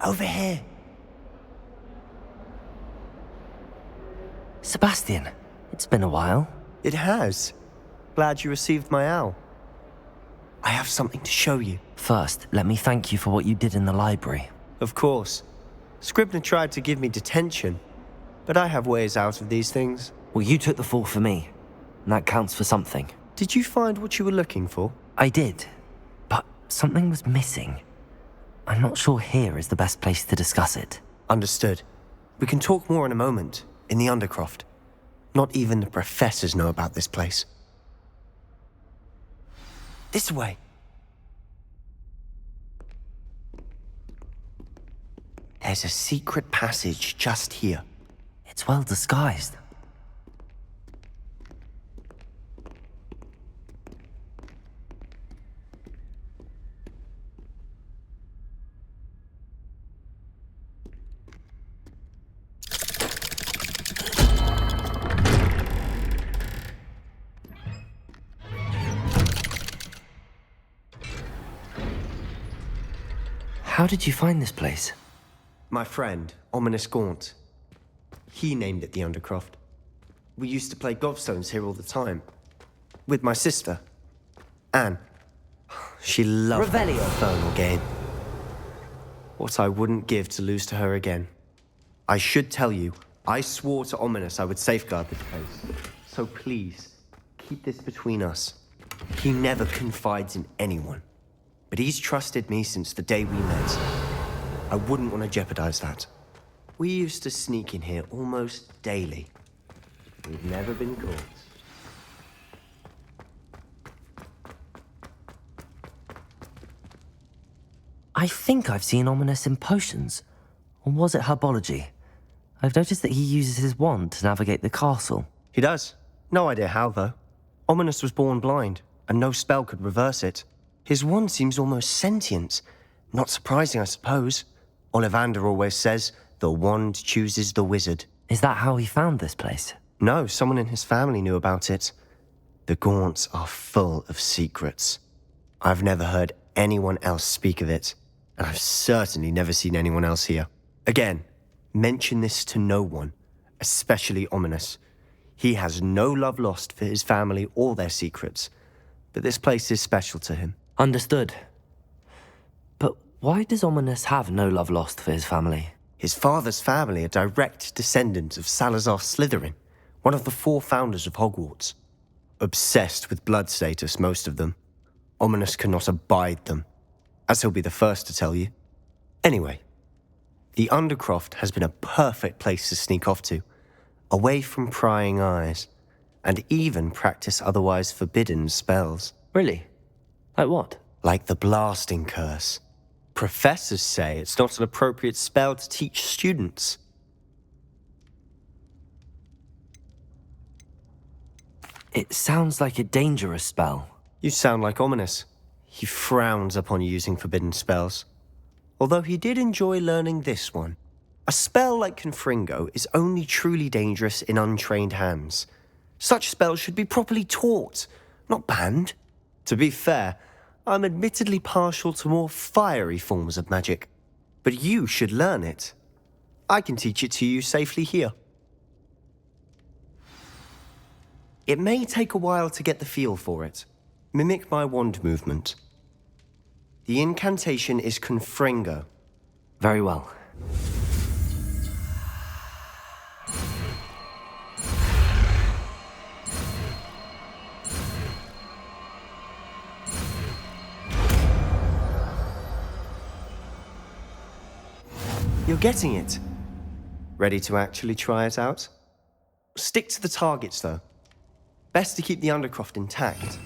Over here. Sebastian, it's been a while. It has. Glad you received my owl. I have something to show you. First, let me thank you for what you did in the library. Of course. Scribner tried to give me detention, but I have ways out of these things. Well, you took the fall for me, and that counts for something. Did you find what you were looking for? I did, but something was missing. I'm not sure here is the best place to discuss it. Understood. We can talk more in a moment, in the Undercroft. Not even the professors know about this place. This way. There's a secret passage just here. It's well disguised. How did you find this place? My friend, Ominous Gaunt. He named it the Undercroft. We used to play gobstones here all the time. With my sister, Anne. She loved that Revelio. infernal game. What I wouldn't give to lose to her again. I should tell you, I swore to Ominous I would safeguard this place. So please, keep this between us. He never confides in anyone. But he's trusted me since the day we met. I wouldn't want to jeopardize that. We used to sneak in here almost daily. We've never been caught. I think I've seen Ominous in potions. Or was it herbology? I've noticed that he uses his wand to navigate the castle. He does. No idea how, though. Ominous was born blind, and no spell could reverse it. His wand seems almost sentient. Not surprising, I suppose. Ollivander always says, the wand chooses the wizard. Is that how he found this place? No, someone in his family knew about it. The Gaunts are full of secrets. I've never heard anyone else speak of it, and I've certainly never seen anyone else here. Again, mention this to no one, especially Ominous. He has no love lost for his family or their secrets, but this place is special to him. Understood. But why does Ominous have no love lost for his family? His father's family are direct descendants of Salazar Slytherin, one of the 4 founders of Hogwarts. Obsessed with blood status, most of them. Ominous cannot abide them, as he'll be the first to tell you. Anyway, the Undercroft has been a perfect place to sneak off to, away from prying eyes, and even practice otherwise forbidden spells. Really? Like what? Like the blasting curse. Professors say it's not an appropriate spell to teach students. It sounds like a dangerous spell. You sound like Ominous. He frowns upon using forbidden spells. Although he did enjoy learning this one. A spell like Confringo is only truly dangerous in untrained hands. Such spells should be properly taught, not banned. To be fair, I'm admittedly partial to more fiery forms of magic. But you should learn it. I can teach it to you safely here. It may take a while to get the feel for it. Mimic my wand movement. The incantation is Confringo. Very well. You're getting it. Ready to actually try it out? Stick to the targets, though. Best to keep the Undercroft intact.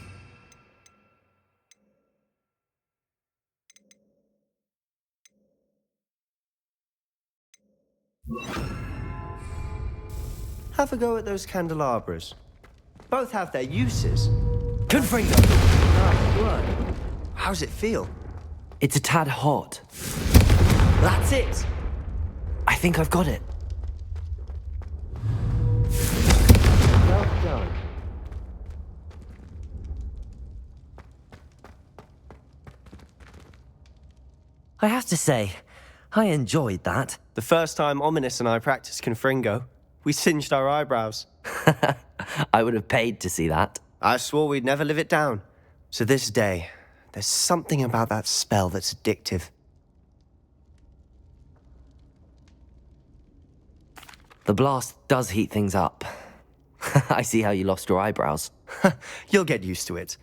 Have a go at those candelabras. Both have their uses. Confringo! Nice work. How's it feel? It's a tad hot. That's it! I think I've got it. Well done. I have to say, I enjoyed that. The first time Ominous and I practiced Confringo, we singed our eyebrows. I would have paid to see that. I swore we'd never live it down. To this day, there's something about that spell that's addictive. The blast does heat things up. I see how you lost your eyebrows. You'll get used to it.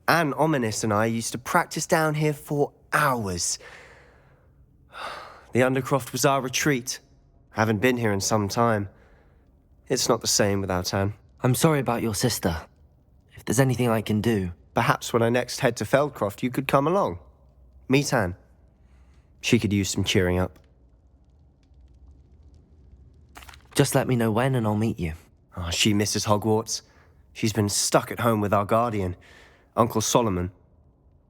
Anne, Ominous and I used to practice down here for hours. The Undercroft was our retreat. Haven't been here in some time. It's not the same without Anne. I'm sorry about your sister. If there's anything I can do... Perhaps when I next head to Feldcroft, you could come along. Meet Anne. She could use some cheering up. Just let me know when and I'll meet you. Oh, she misses Hogwarts. She's been stuck at home with our guardian, Uncle Solomon.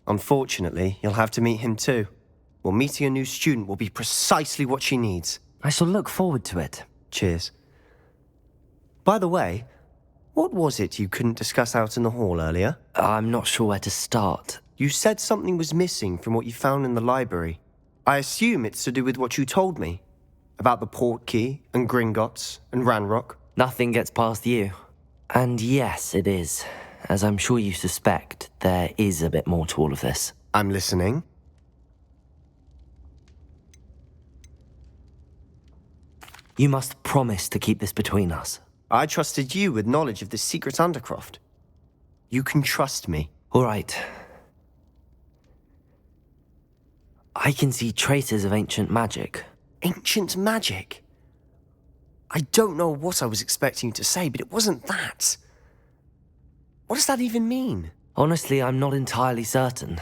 Unfortunately, you'll have to meet him too. Well, meeting a new student will be precisely what she needs. I shall look forward to it. Cheers. By the way, what was it you couldn't discuss out in the hall earlier? I'm not sure where to start. You said something was missing from what you found in the library. I assume it's to do with what you told me. About the Portkey, and Gringotts, and Ranrock. Nothing gets past you. And yes, it is. As I'm sure you suspect, there is a bit more to all of this. I'm listening. You must promise to keep this between us. I trusted you with knowledge of the secret Undercroft. You can trust me. All right. I can see traces of ancient magic. Ancient magic? I don't know what I was expecting you to say, but it wasn't that. What does that even mean? Honestly, I'm not entirely certain.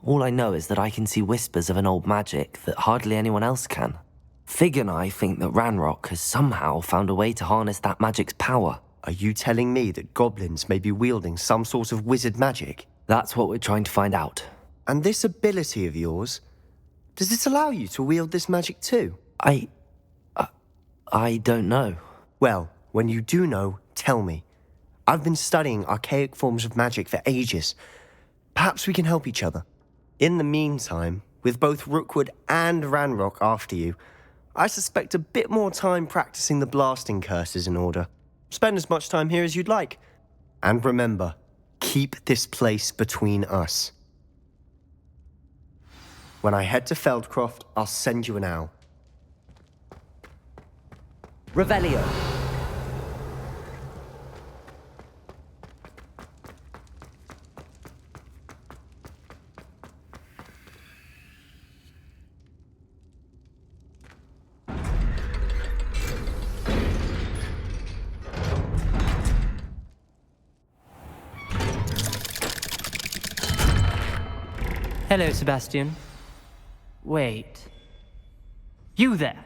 All I know is that I can see whispers of an old magic that hardly anyone else can. Fig and I think that Ranrock has somehow found a way to harness that magic's power. Are you telling me that goblins may be wielding some sort of wizard magic? That's what we're trying to find out. And this ability of yours, does it allow you to wield this magic too? I don't know. Well, when you do know, tell me. I've been studying archaic forms of magic for ages. Perhaps we can help each other. In the meantime, with both Rookwood and Ranrock after you, I suspect a bit more time practicing the blasting curse is in order. Spend as much time here as you'd like. And remember, keep this place between us. When I head to Feldcroft, I'll send you an owl. Revelio. Hello, Sebastian. Wait. You there?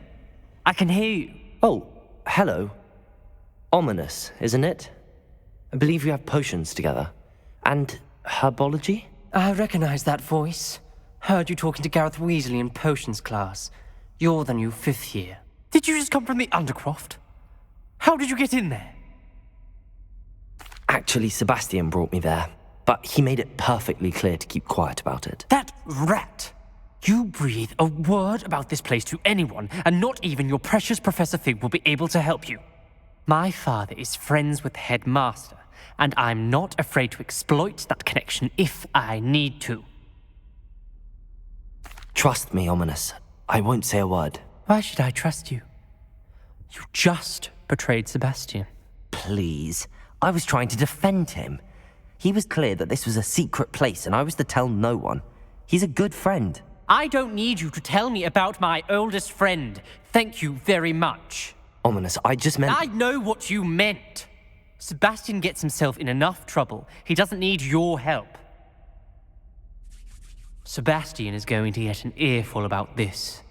I can hear you. Oh, hello. Ominous, isn't it? I believe you have potions together. And herbology? I recognize that voice. Heard you talking to Gareth Weasley in potions class. You're the new 5th year. Did you just come from the Undercroft? How did you get in there? Actually, Sebastian brought me there. But he made it perfectly clear to keep quiet about it. That rat! You breathe a word about this place to anyone, and not even your precious Professor Fig will be able to help you. My father is friends with the headmaster, and I'm not afraid to exploit that connection if I need to. Trust me, Ominous. I won't say a word. Why should I trust you? You just betrayed Sebastian. Please. I was trying to defend him. He was clear that this was a secret place and I was to tell no one. He's a good friend. I don't need you to tell me about my oldest friend. Thank you very much. Ominous, I just meant... I know what you meant. Sebastian gets himself in enough trouble. He doesn't need your help. Sebastian is going to get an earful about this.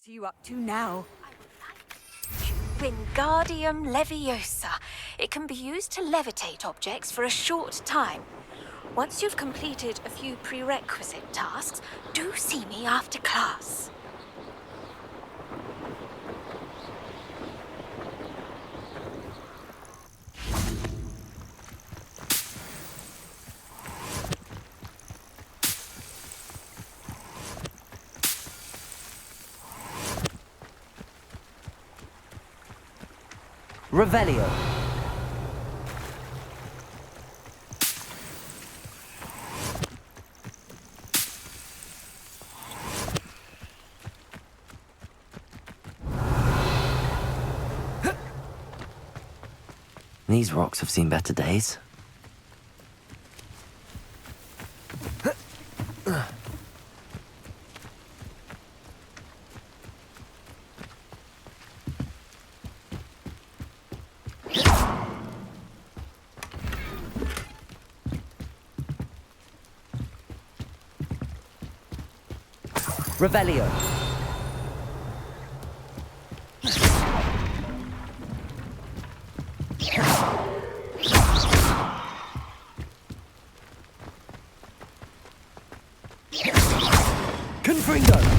What are you up to now? Wingardium Leviosa. It can be used to levitate objects for a short time. Once you've completed a few prerequisite tasks, do see me after class. Revelio. These rocks have seen better days. Revelio. Confringo.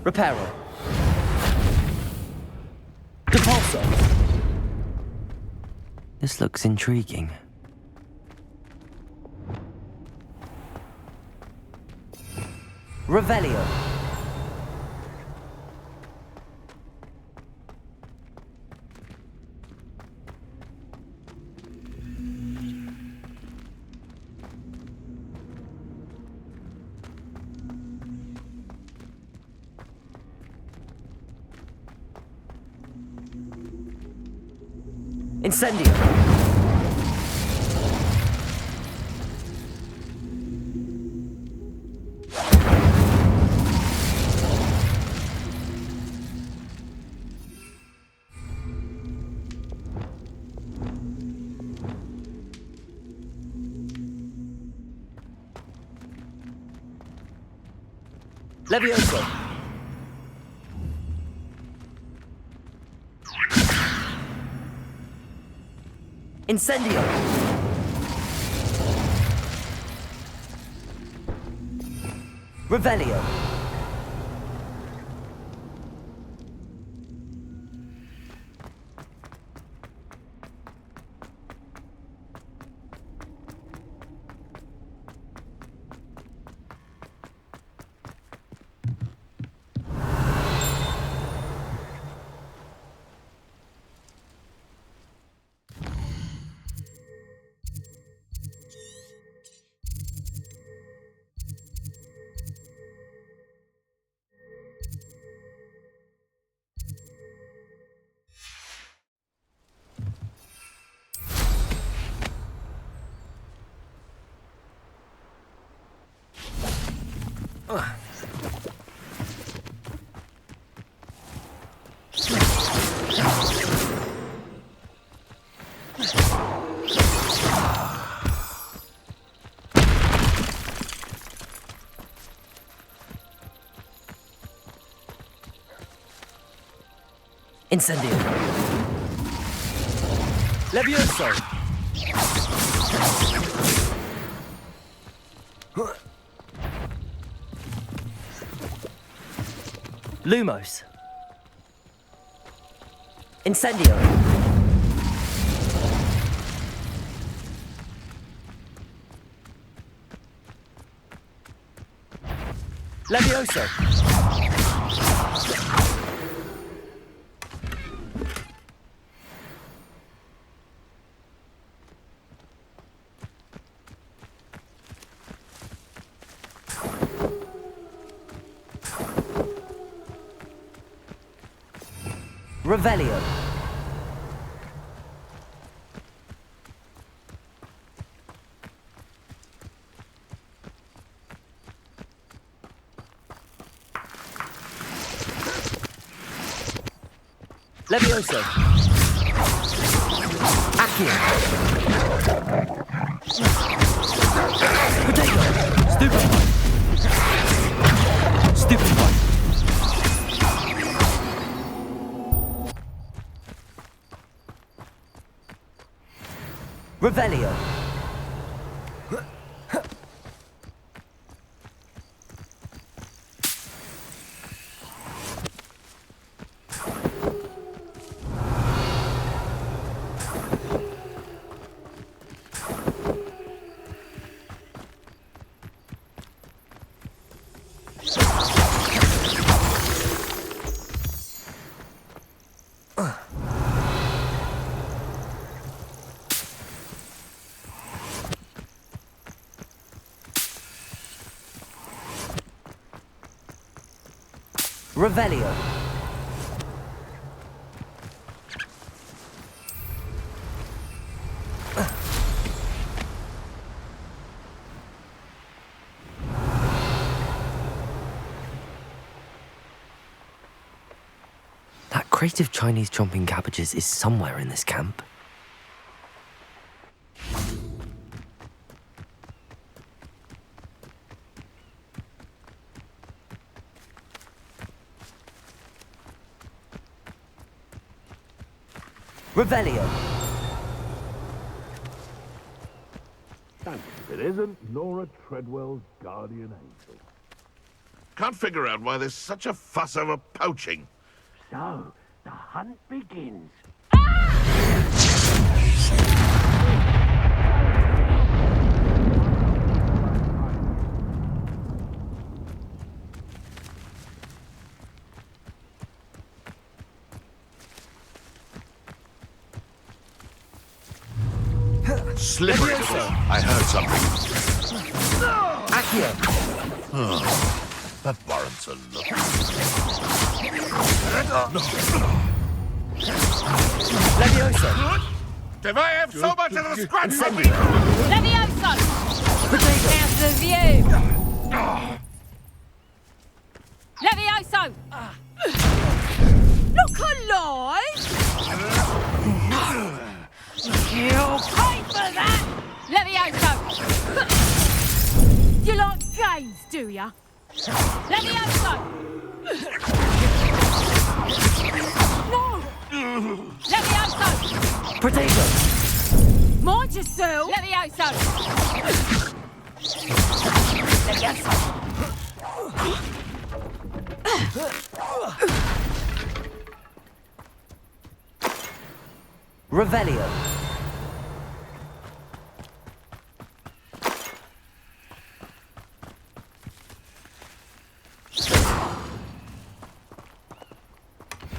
Reparo. Depulso. This looks intriguing. Revelio. Incendio. Levioso. Incendio. Revelio. Incendio. Levioso. Lumos. Incendio. Levioso! Revelio. Levioso! Accio. Potato! Stupefy! Stupefy! Revelio. Revelio. That crate of Chinese chomping cabbages is somewhere in this camp. Revelio. And if it isn't Nora Treadwell's guardian angel. Can't figure out why there's such a fuss over poaching. So, the hunt begins. Slippery. I heard something. Accio. That warrants a look. Levioso! If I have so much of a scratch from me! Levioso! Out of view! Levioso! Look alive! No! You'll pay for that! Levioso! You like games, do ya? Levioso! No! Levioso! Potato. Mind yourself! Levioso! Levioso! Revelio.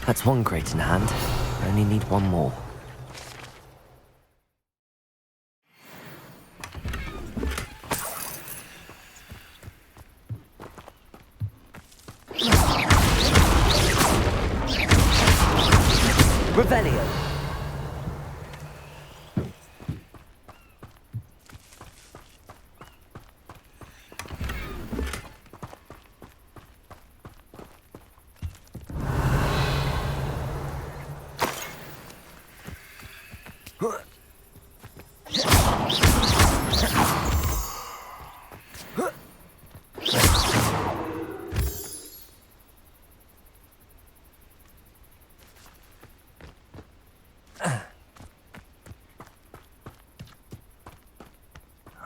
That's one crate in hand. I only need one more. Revelio.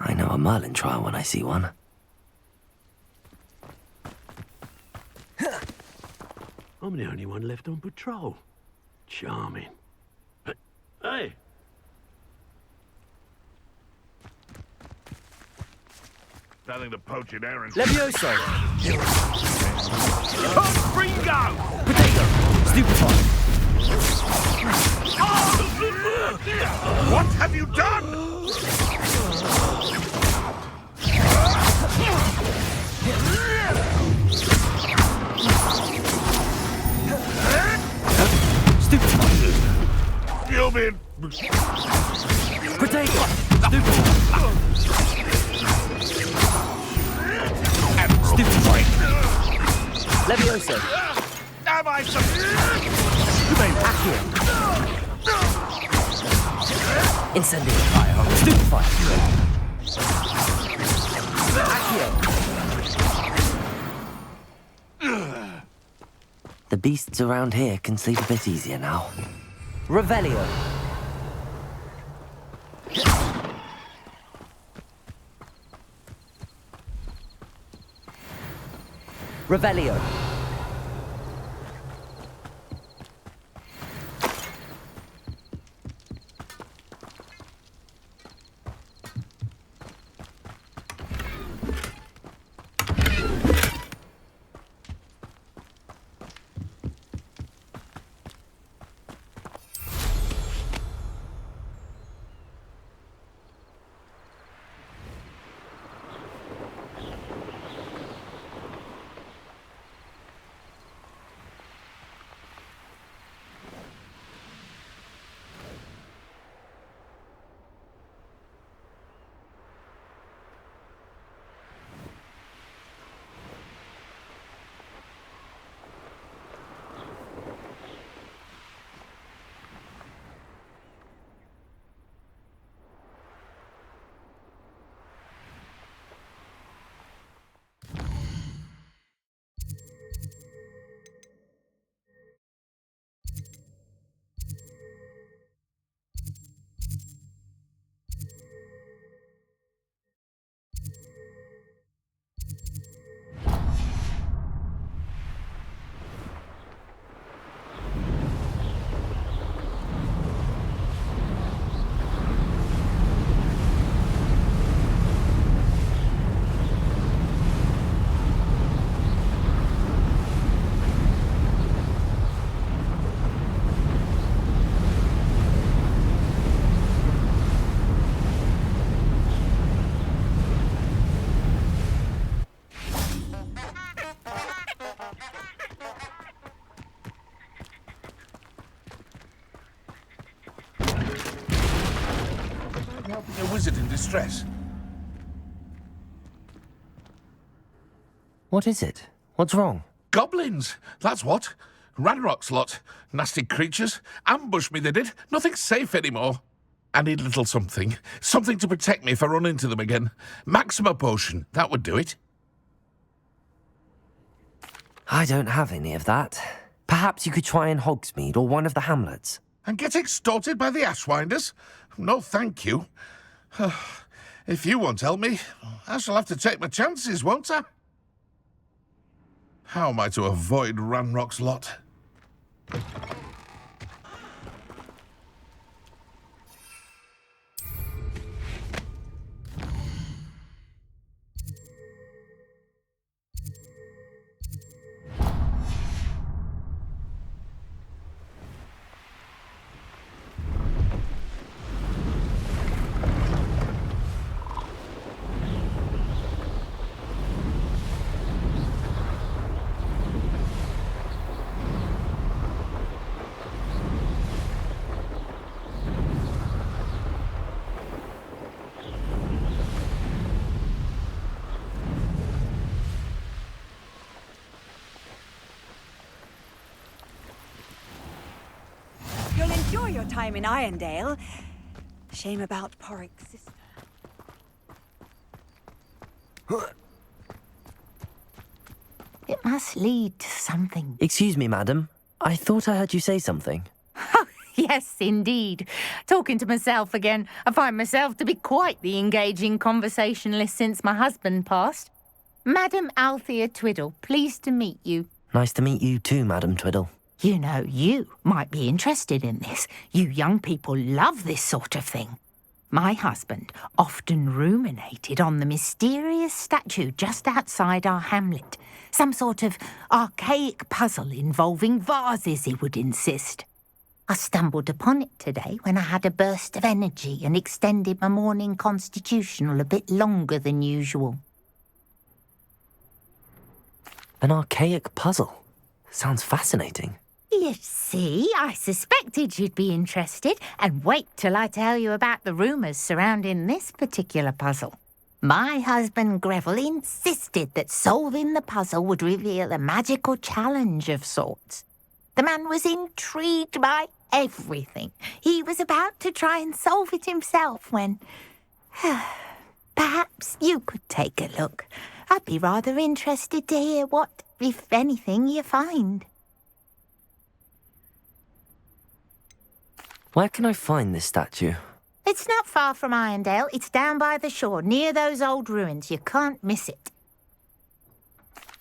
I know a Merlin trial when I see one. I'm the only one left on patrol. Charming. Hey! Nothing to poach in errands. Levioso! Fringo! Potato! Stupefy! What have you done? Stupefy! You've been... Potato! Stupefy! Stupefy! Levioso! Am I some... Accio! Incendio! Stupefy! Accio! The beasts around here can sleep a bit easier now. Revelio! Revelio! Helping a wizard in distress. What is it? What's wrong? Goblins, that's what. Ranrock's lot. Nasty creatures. Ambush me, they did. Nothing's safe anymore. I need a little something. Something to protect me if I run into them again. Maxima potion, that would do it. I don't have any of that. Perhaps you could try in Hogsmeade or one of the hamlets. And get extorted by the Ashwinders? No, thank you. If you won't help me, I shall have to take my chances, won't I? How am I to avoid Ranrock's lot? You'll enjoy your time in Irondale. Shame about Porrick's sister. It must lead to something. Excuse me, madam. I thought I heard you say something. Oh, yes, indeed. Talking to myself again. I find myself to be quite the engaging conversationalist since my husband passed. Madam Althea Twiddle, pleased to meet you. Nice to meet you too, Madam Twiddle. You know, you might be interested in this. You young people love this sort of thing. My husband often ruminated on the mysterious statue just outside our hamlet. Some sort of archaic puzzle involving vases, he would insist. I stumbled upon it today when I had a burst of energy and extended my morning constitutional a bit longer than usual. An archaic puzzle. Sounds fascinating. You see, I suspected you'd be interested, and wait till I tell you about the rumours surrounding this particular puzzle. My husband Greville insisted that solving the puzzle would reveal a magical challenge of sorts. The man was intrigued by everything. He was about to try and solve it himself when... Perhaps you could take a look. I'd be rather interested to hear what, if anything, you find. Where can I find this statue? It's not far from Irondale. It's down by the shore, near those old ruins. You can't miss it.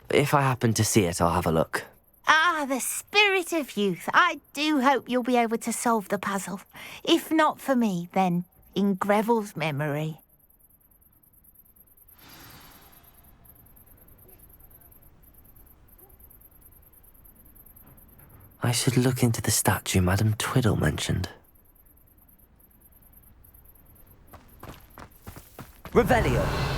If I happen to see it, I'll have a look. Ah, the spirit of youth. I do hope you'll be able to solve the puzzle. If not for me, then in Greville's memory. I should look into the statue Madame Twiddle mentioned. Revelio!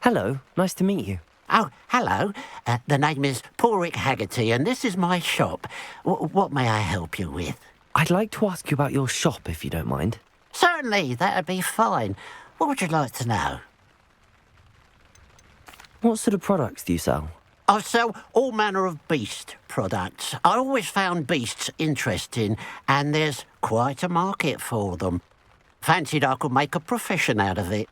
Hello, nice to meet you. Oh, hello. The name is Porrick Haggerty, and this is my shop. What may I help you with? I'd like to ask you about your shop, if you don't mind. Certainly, that'd be fine. What would you like to know? What sort of products do you sell? I sell all manner of beast products. I always found beasts interesting, and there's quite a market for them. Fancied I could make a profession out of it.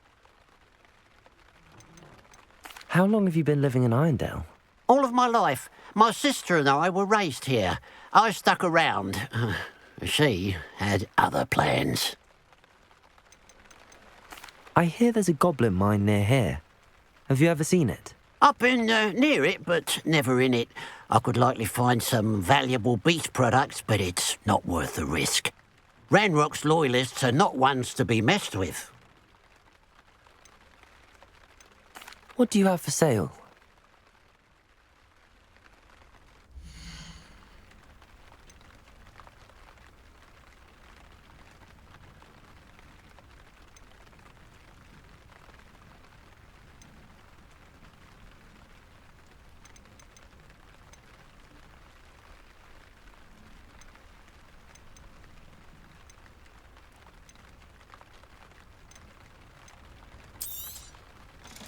How long have you been living in Irondale? All of my life. My sister and I were raised here. I stuck around. She had other plans. I hear there's a goblin mine near here. Have you ever seen it? I've been near it, but never in it. I could likely find some valuable beast products, but it's not worth the risk. Ranrock's loyalists are not ones to be messed with. What do you have for sale?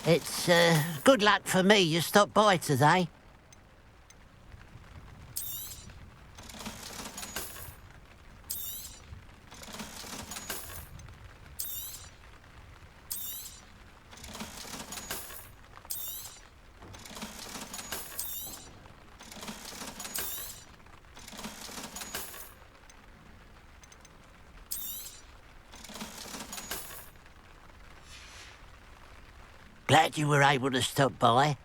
It's good luck for me you stopped by today. Glad you were able to stop by.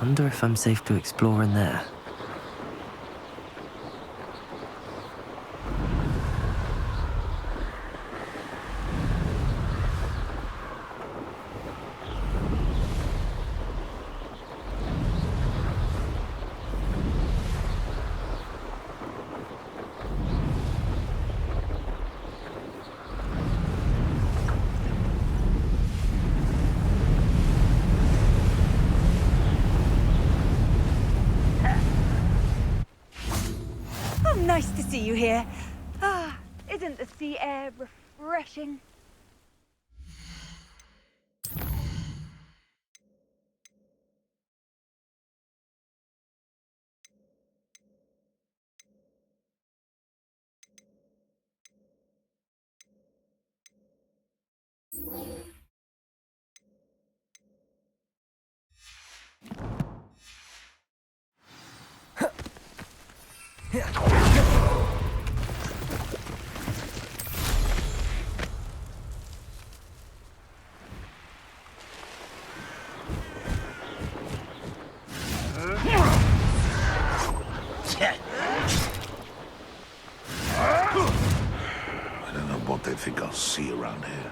Wonder if I'm safe to explore in there. Oh, nice to see you here. Ah, isn't the sea air refreshing? I don't know what they think I'll see around here.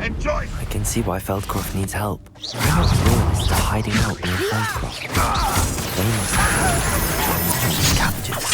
Enjoy! I can see why Feldcroft needs help. Ranrock's loyalists are hiding out near Feldcroft. They must have cabbages.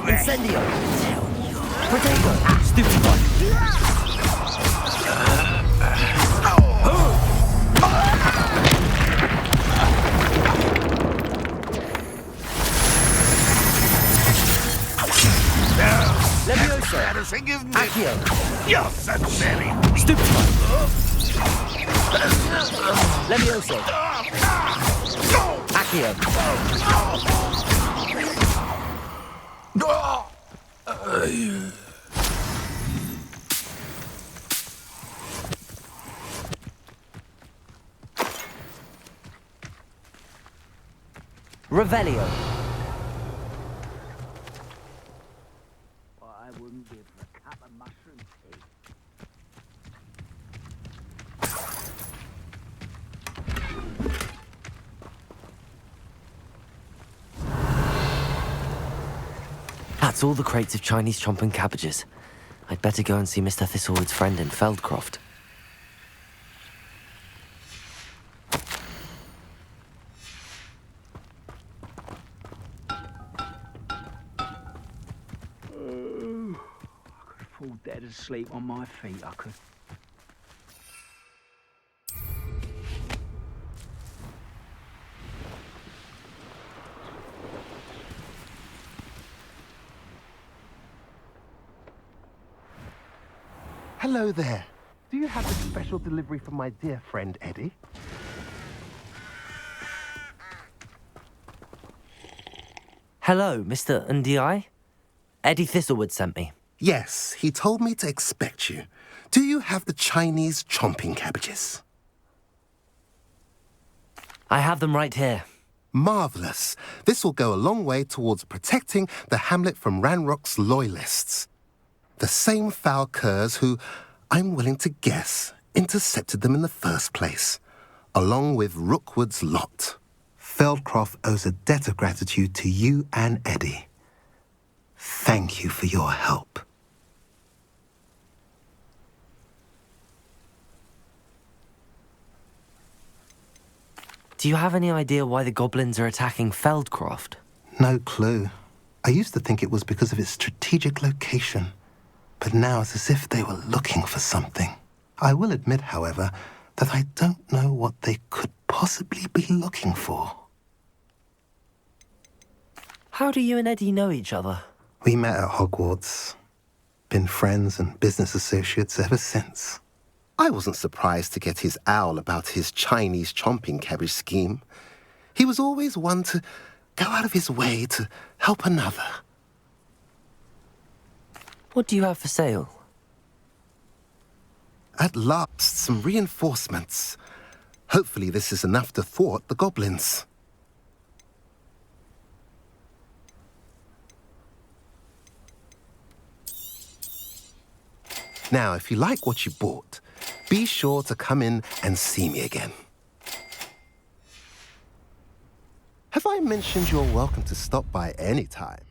Incendio! Potato! Stupid one! Leviosa! Accio! You're so silly! Stupid one! Leviosa! Accio! Revelio! I wouldn't give a cup of mushroom tea. That's all the crates of Chinese chomping cabbages. I'd better go and see Mr. Thistlewood's friend in Feldcroft. I could fall dead asleep on my feet, I could. Hello there. Do you have a special delivery from my dear friend Eddie? Hello, Mr. Ndi? Eddie Thistlewood sent me. Yes, he told me to expect you. Do you have the Chinese chomping cabbages? I have them right here. Marvellous. This will go a long way towards protecting the hamlet from Ranrock's loyalists. The same foul curs who, I'm willing to guess, intercepted them in the first place, along with Rookwood's lot. Feldcroft owes a debt of gratitude to you and Eddie. Thank you for your help. Do you have any idea why the goblins are attacking Feldcroft? No clue. I used to think it was because of its strategic location, but now it's as if they were looking for something. I will admit, however, that I don't know what they could possibly be looking for. How do you and Eddie know each other? We met at Hogwarts. Been friends and business associates ever since. I wasn't surprised to get his owl about his Chinese chomping cabbage scheme. He was always one to go out of his way to help another. What do you have for sale? At last, some reinforcements. Hopefully this is enough to thwart the goblins. Now, if you like what you bought, be sure to come in and see me again. Have I mentioned you're welcome to stop by any time?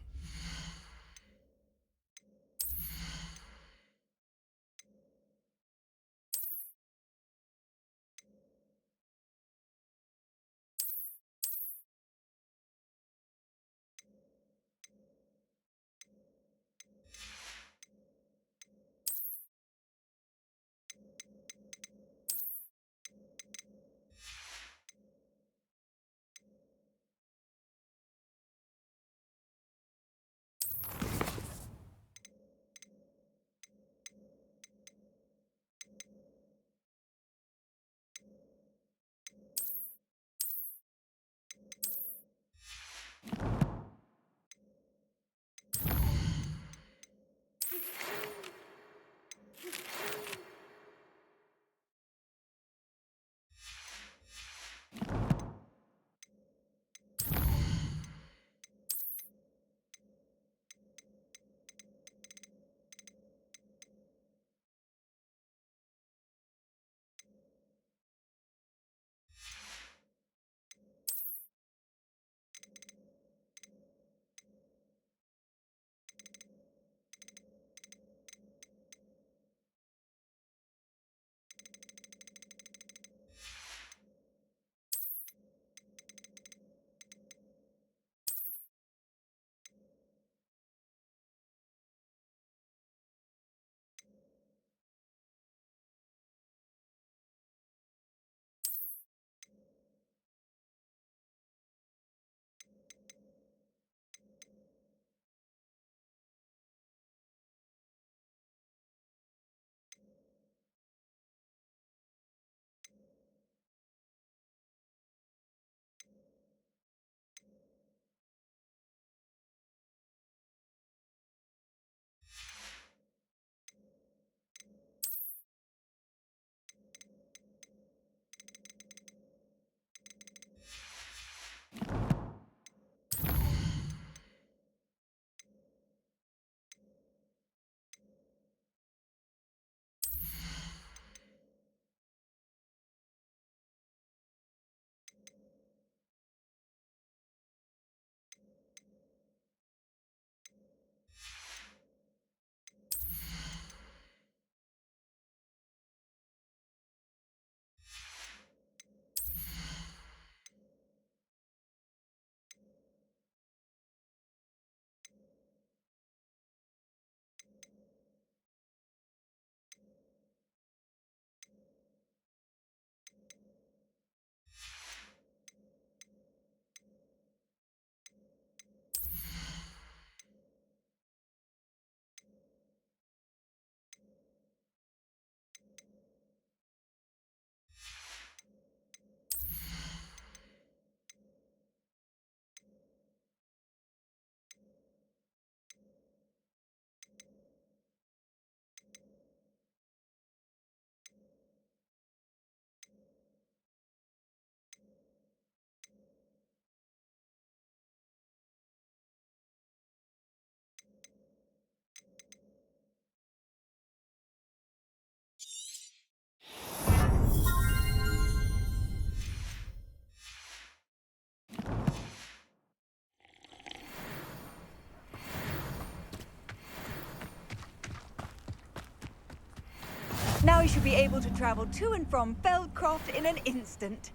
Now you should be able to travel to and from Feldcroft in an instant.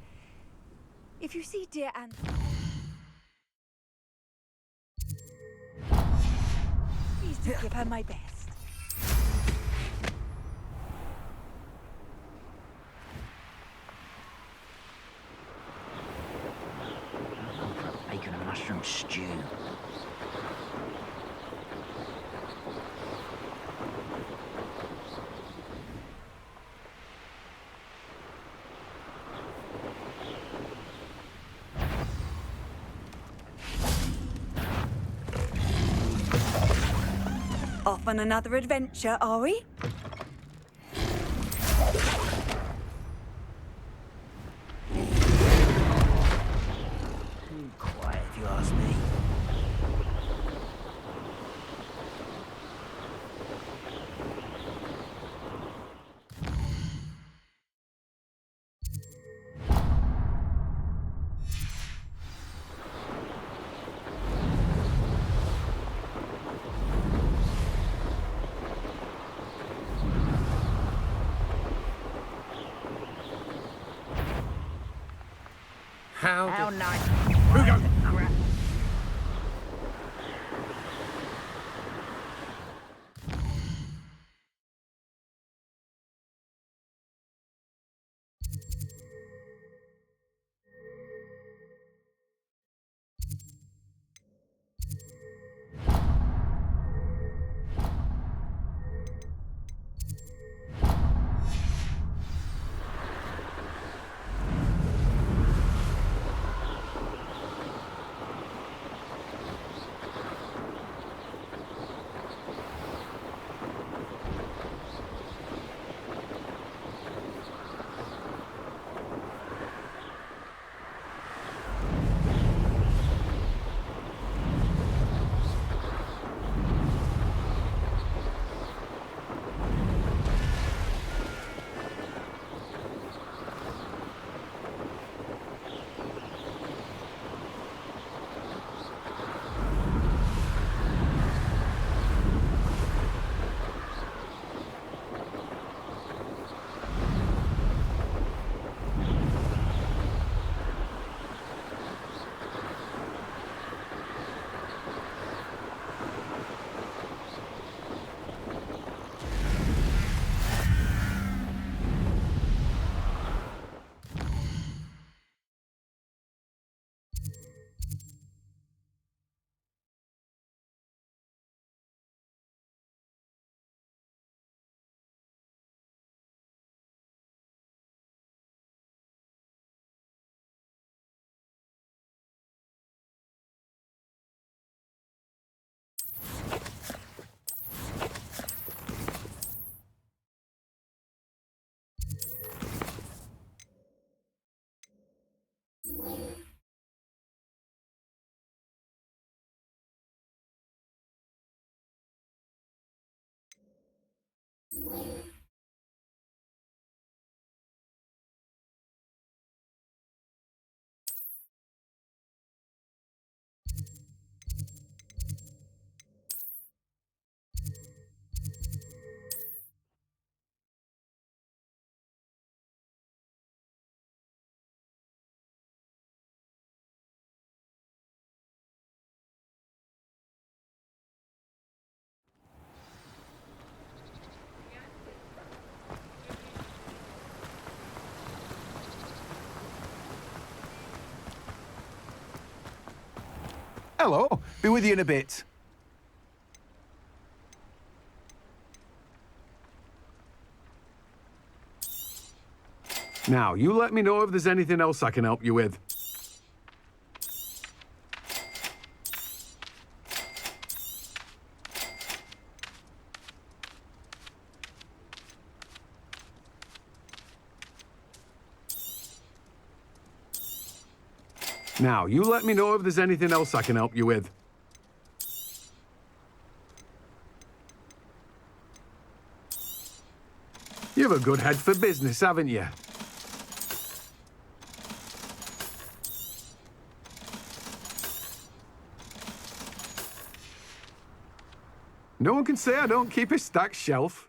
If you see dear Anne... Please do give her my best. Bacon and mushroom stew. Off on another adventure, are we? Quiet, if you ask me. How nice. Who goes? Hello. Be with you in a bit. Now, you let me know if there's anything else I can help you with. Now, you let me know if there's anything else I can help you with. You have a good head for business, haven't you? No one can say I don't keep a stacked shelf.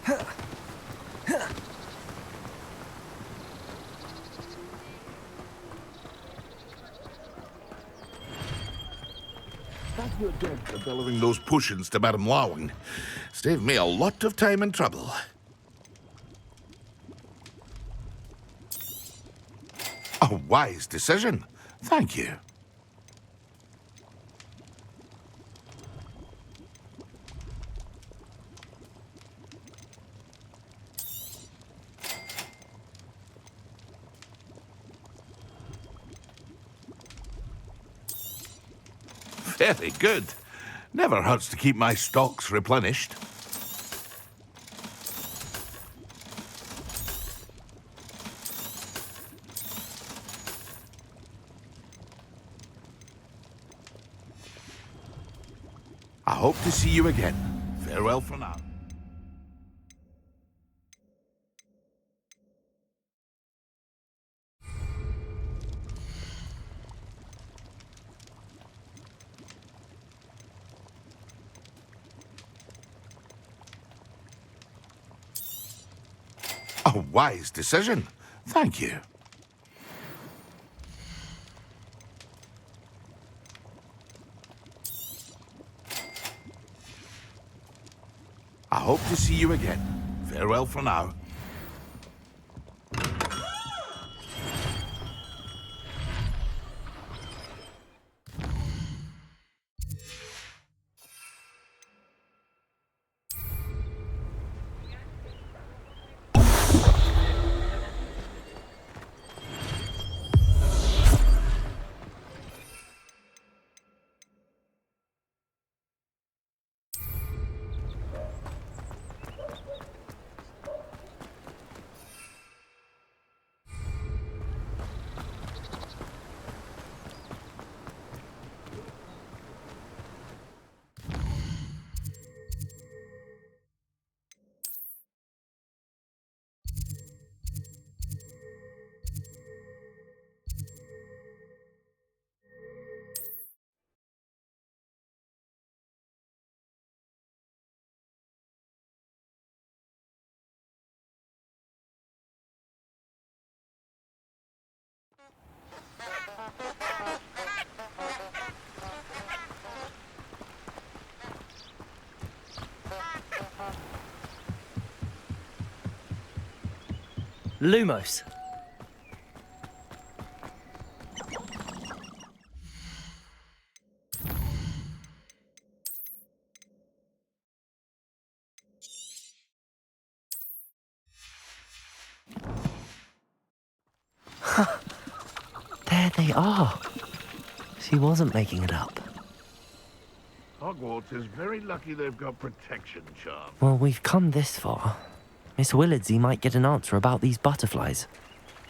Thank you again for delivering those potions to Madame Lawing. Saved me a lot of time and trouble. A wise decision. Thank you. Very good. Never hurts to keep my stocks replenished. I hope to see you again. Farewell for now. A wise decision. Thank you. I hope to see you again. Farewell for now. Lumos. There they are. She wasn't making it up. Hogwarts is very lucky they've got protection charm. Well, we've come this far. Miss Willardsey might get an answer about these butterflies.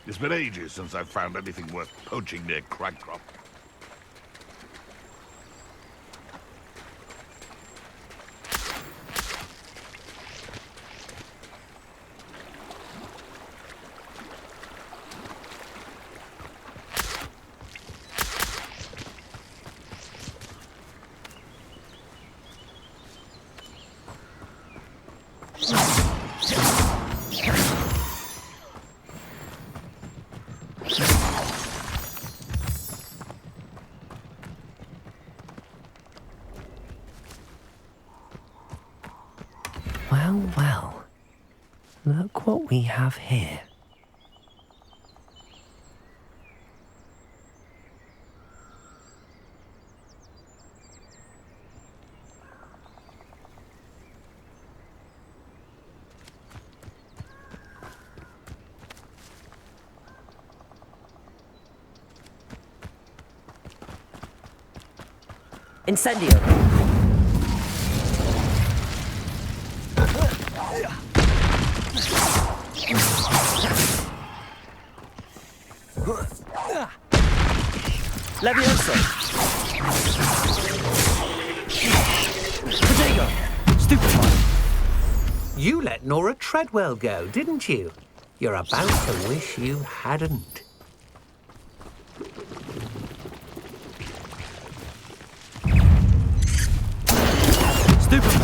It's been ages since I've found anything worth poaching near Cragcrop. Well, well. Look what we have here. Incendio! Levioso! Protego! Stupefy! You let Nora Treadwell go, didn't you? You're about to wish you hadn't. Stupefy!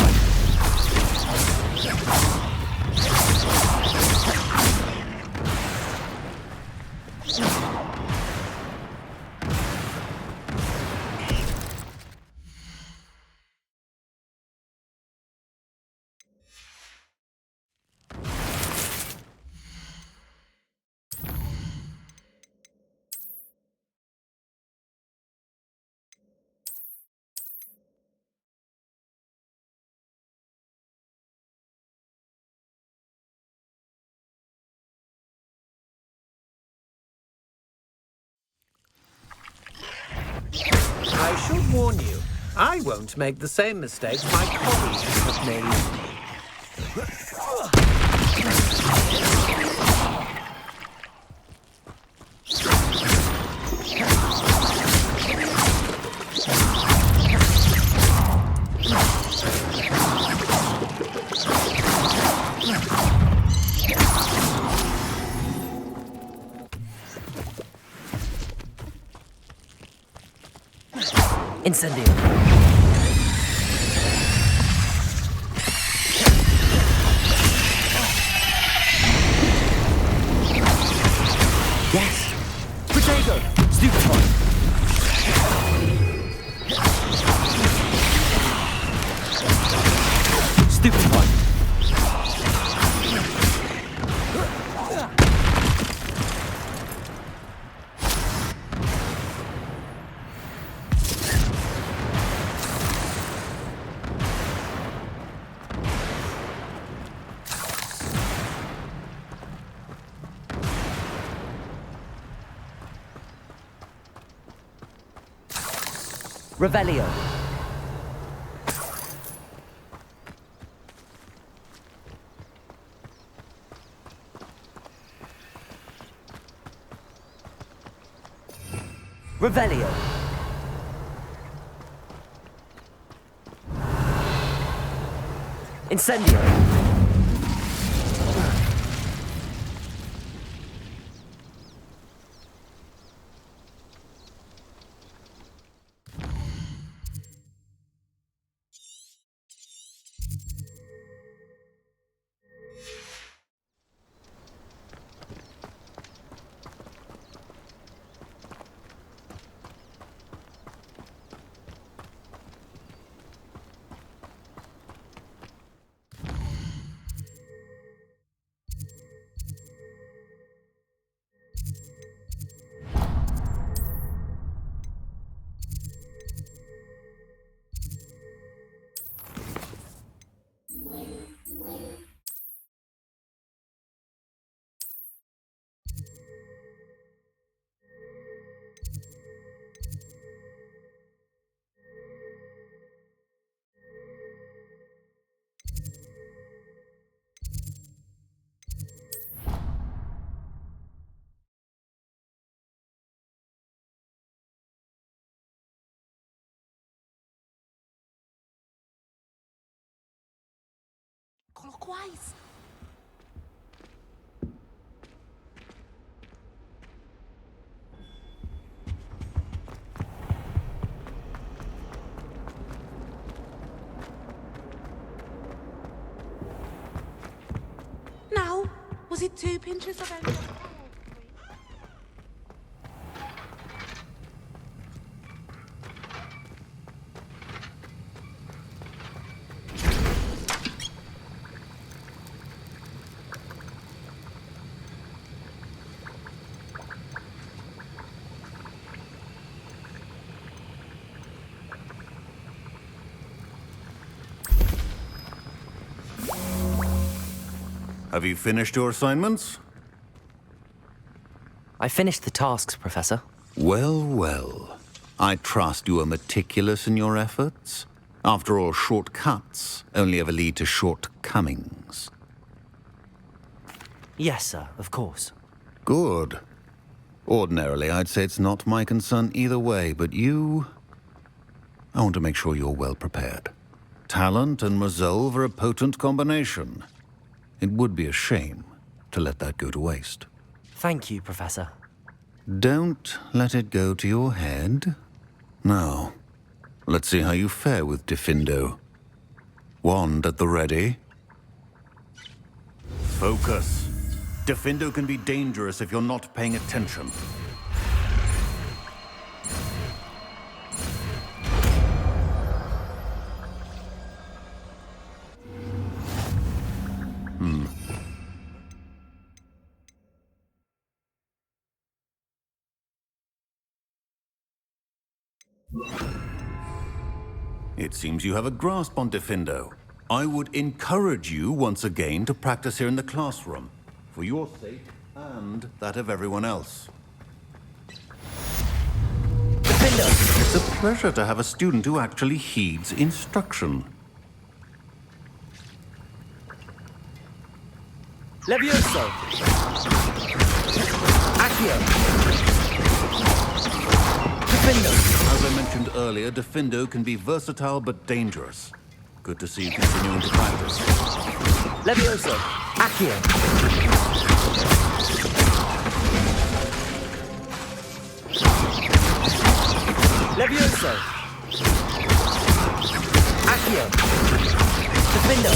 warn you, I won't make the same mistakes my colleagues have made. Incendio. Yes. Potato. Stupefy. Stupefy. Revelio. Revelio. Incendio. Clockwise. Now, was it 2 pinches of any? Have you finished your assignments? I finished the tasks, Professor. Well, well. I trust you are meticulous in your efforts. After all, shortcuts only ever lead to shortcomings. Yes, sir, of course. Good. Ordinarily, I'd say it's not my concern either way, but you... I want to make sure you're well prepared. Talent and resolve are a potent combination. It would be a shame to let that go to waste. Thank you, Professor. Don't let it go to your head. Now, let's see how you fare with Diffindo. Wand at the ready. Focus. Diffindo can be dangerous if you're not paying attention. It seems you have a grasp on Diffindo. I would encourage you once again to practice here in the classroom, for your sake and that of everyone else. Diffindo! Defender! It's a pleasure to have a student who actually heeds instruction. Levioso! Accio! Defendo! As I mentioned earlier, Defendo can be versatile but dangerous. Good to see you continuing to practice. Levioso! Accio! Levioso! Accio! Defendo!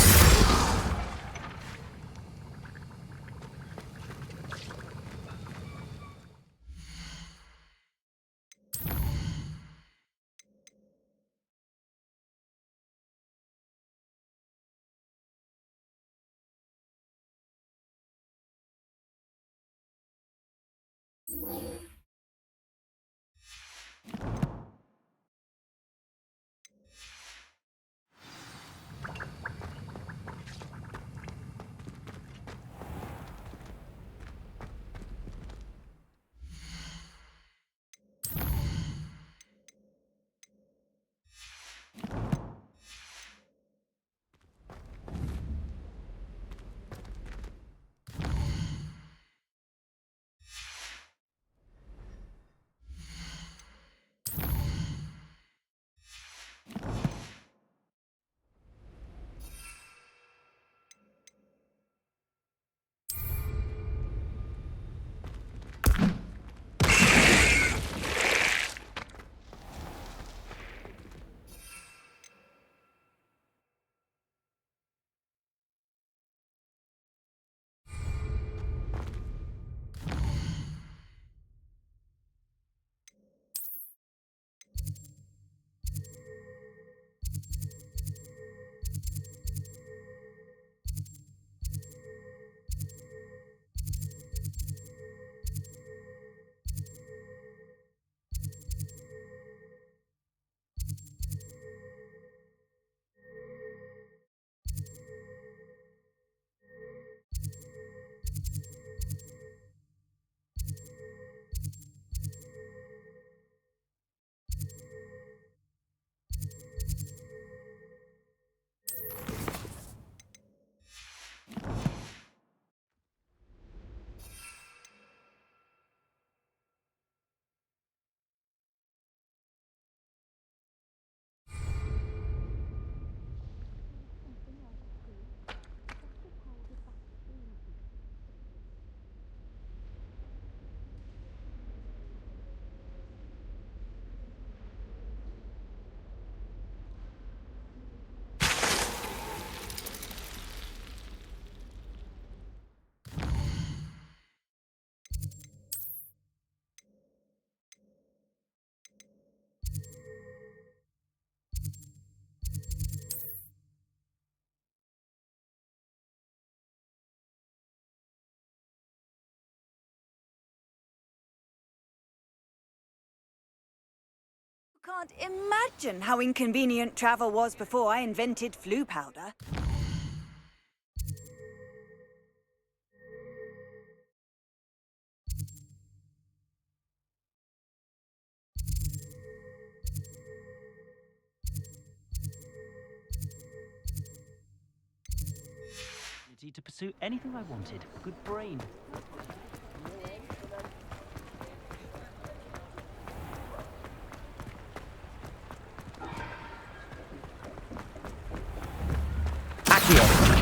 Can't imagine how inconvenient travel was before I invented flu powder. To pursue anything I wanted. Good brain. Accio!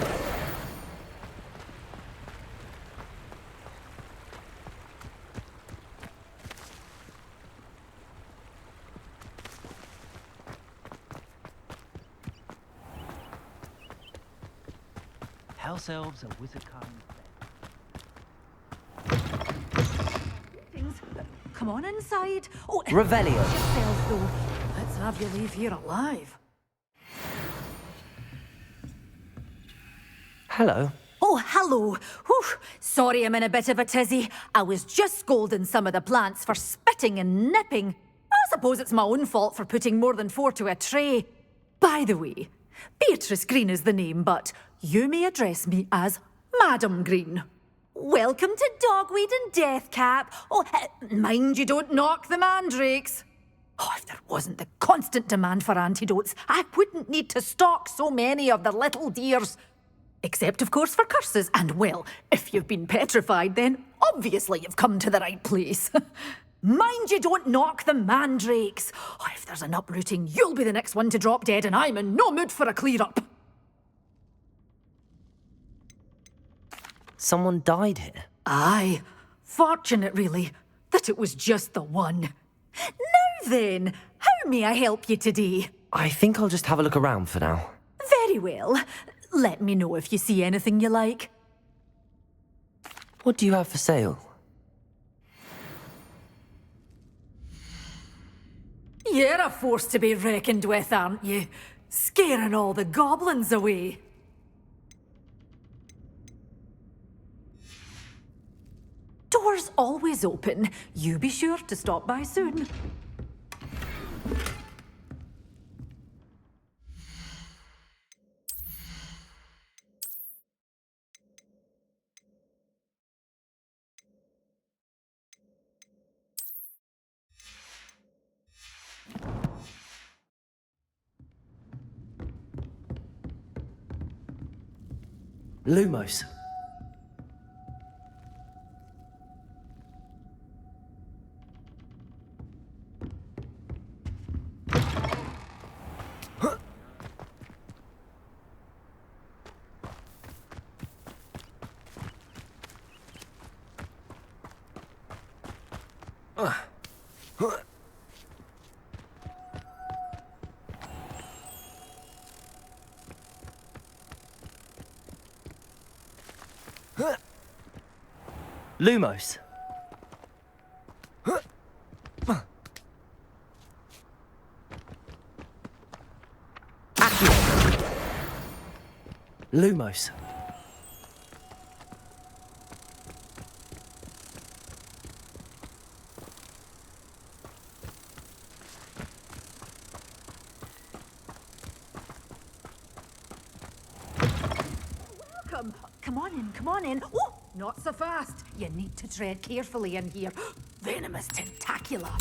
House elves and wizard kind. Come on inside. Oh, Revelio. yourself, though. Let's have you leave here alive. Hello. Oh, hello. Whew. Sorry I'm in a bit of a tizzy. I was just scolding some of the plants for spitting and nipping. I suppose it's my own fault for putting more than 4 to a tray. By the way, Beatrice Green is the name, but you may address me as Madam Green. Welcome to Dogweed and Deathcap. Oh, mind you don't knock the mandrakes. Oh, if there wasn't the constant demand for antidotes, I wouldn't need to stock so many of the little dears. Except, of course, for curses. And, well, if you've been petrified, then obviously you've come to the right place. Mind you don't knock the mandrakes. Oh, if there's an uprooting, you'll be the next one to drop dead, and I'm in no mood for a clear-up. Someone died here? Aye. Fortunate, really, that it was just the one. Now then, how may I help you today? I think I'll just have a look around for now. Very well. Let me know if you see anything you like. What do you have for sale? You're a force to be reckoned with, aren't you? Scaring all the goblins away. Doors always open. You be sure to stop by soon. Lumos. Lumos. Lumos. Welcome. Come on in, come on in. Oh, not so fast. You need to tread carefully in here. Venomous tentacula.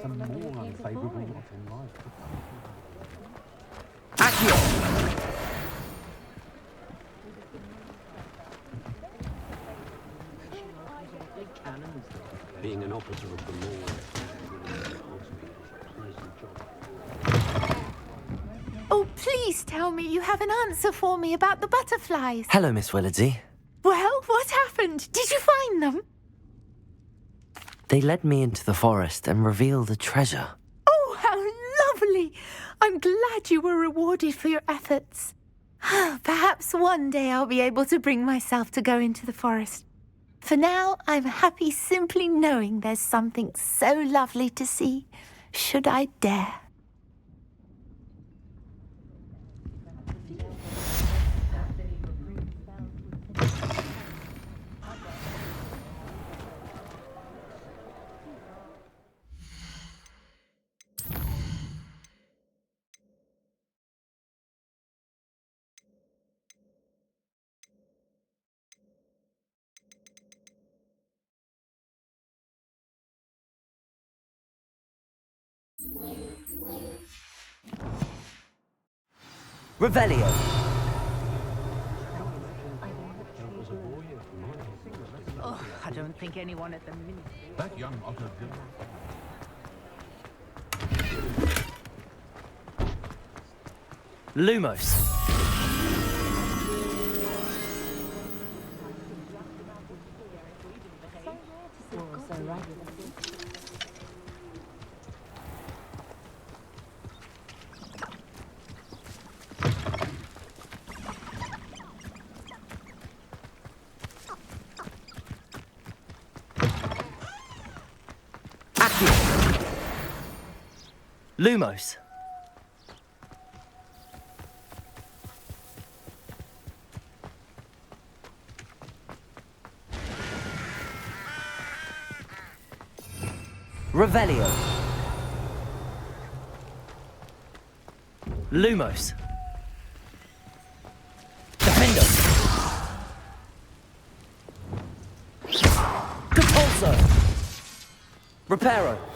A more unfavourable lot in life. Being an officer of the law. Oh, please tell me you have an answer for me about the butterflies. Hello, Miss Willardsey. Well, what happened? Did you find them? They led me into the forest and revealed a treasure. Oh, how lovely! I'm glad you were rewarded for your efforts. Perhaps one day I'll be able to bring myself to go into the forest. For now, I'm happy simply knowing there's something so lovely to see, should I dare. Revelio. Oh, I don't think anyone at the minute. That young otter Lumos. Lumos. Revelio. Lumos. Defendo. Compulso. Reparo.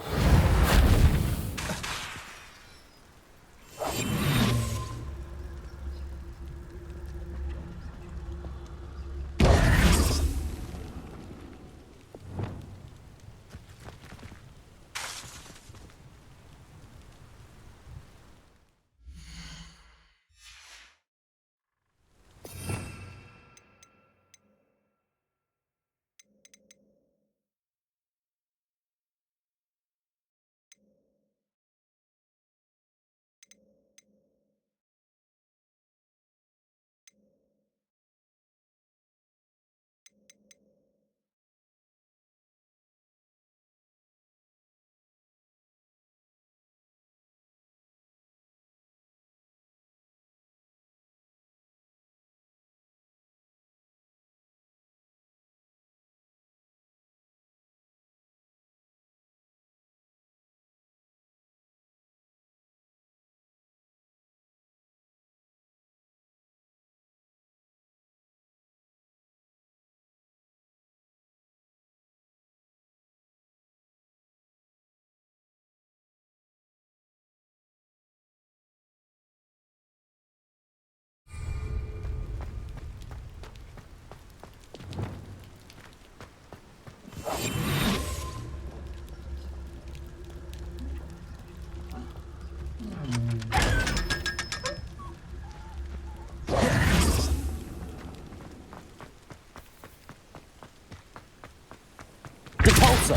Depulso.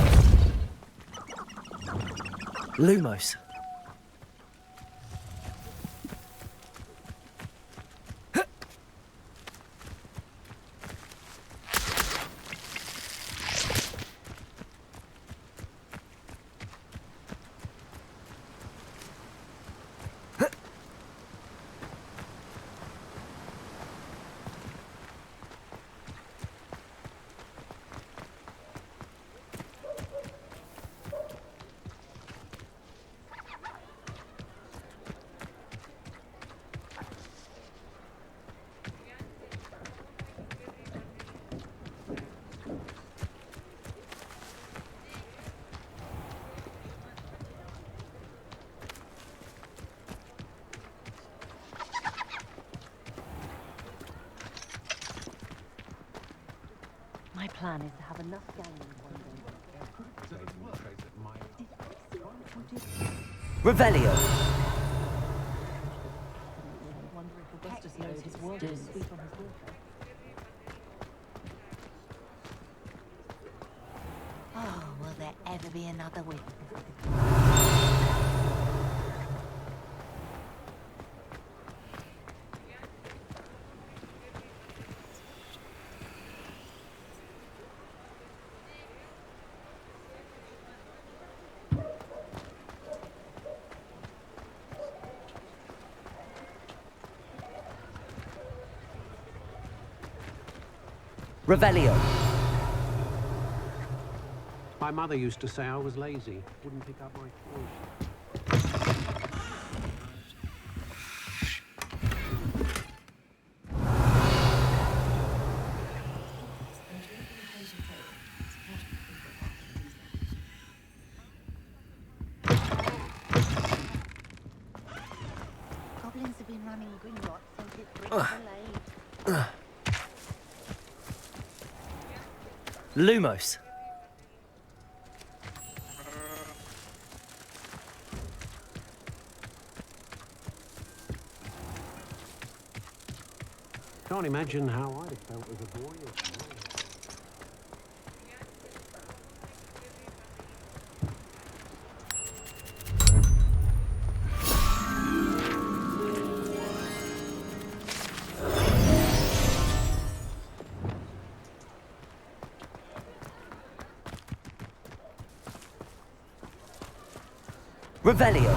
Lumos. My plan is to have enough gallons one day. Revelio. Oh, will there ever be another week? Revelio. My mother used to say I was lazy, wouldn't pick up my clothes. Goblins have been running Gringotts since it brings the late. Lumos. Can't imagine how I'd have felt as a boy. Revelio.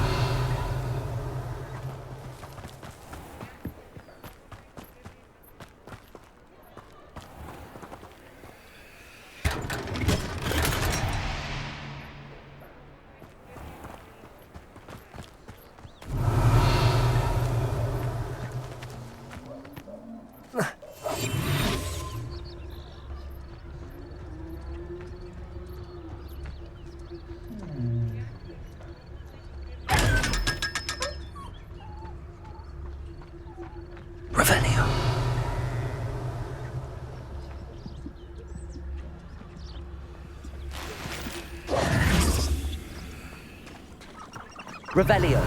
Revelio.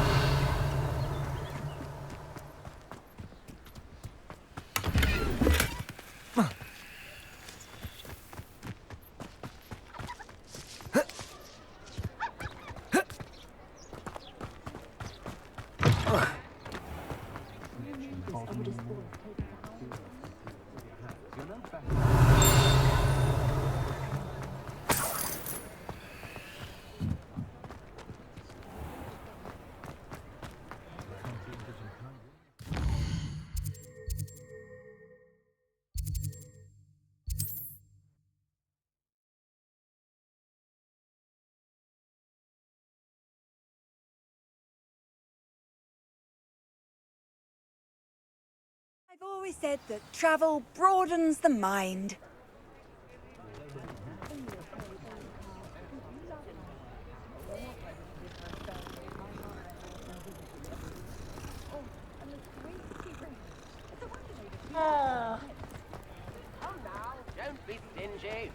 I've always said that travel broadens the mind. Oh. Come now, don't be stingy.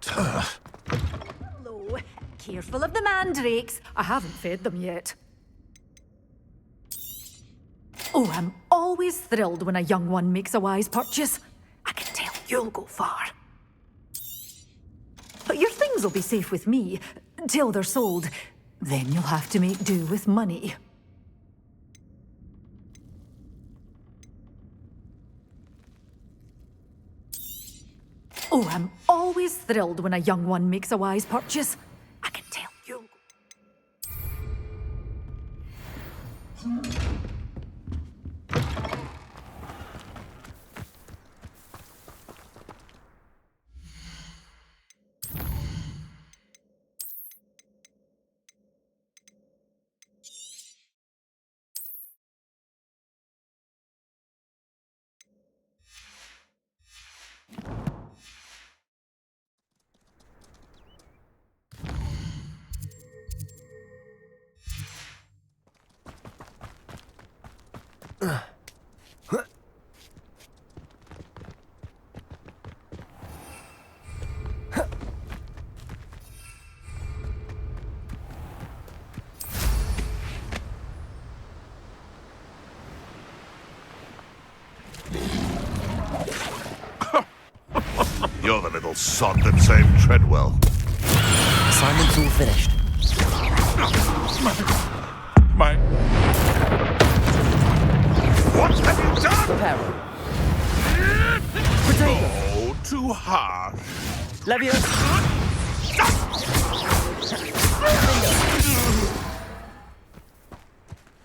Hello. Careful of the mandrakes. I haven't fed them yet. Oh, I'm always thrilled when a young one makes a wise purchase. I can tell you'll go far. But your things will be safe with me, till they're sold. Then you'll have to make do with money. Oh, I'm always thrilled when a young one makes a wise purchase. I can tell you'll go. You're the little sod that saved Treadwell. Assignment's all finished. My... What have you done? Reparo. Oh, too harsh. Leviosa.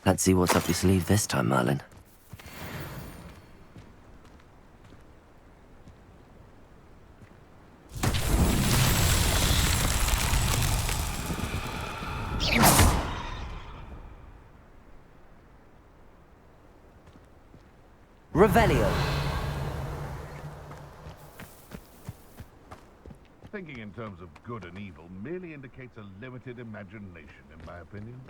Let's see what's up your sleeve this time, Merlin. Revelio. Thinking in terms of good and evil merely indicates a limited imagination, in my opinion.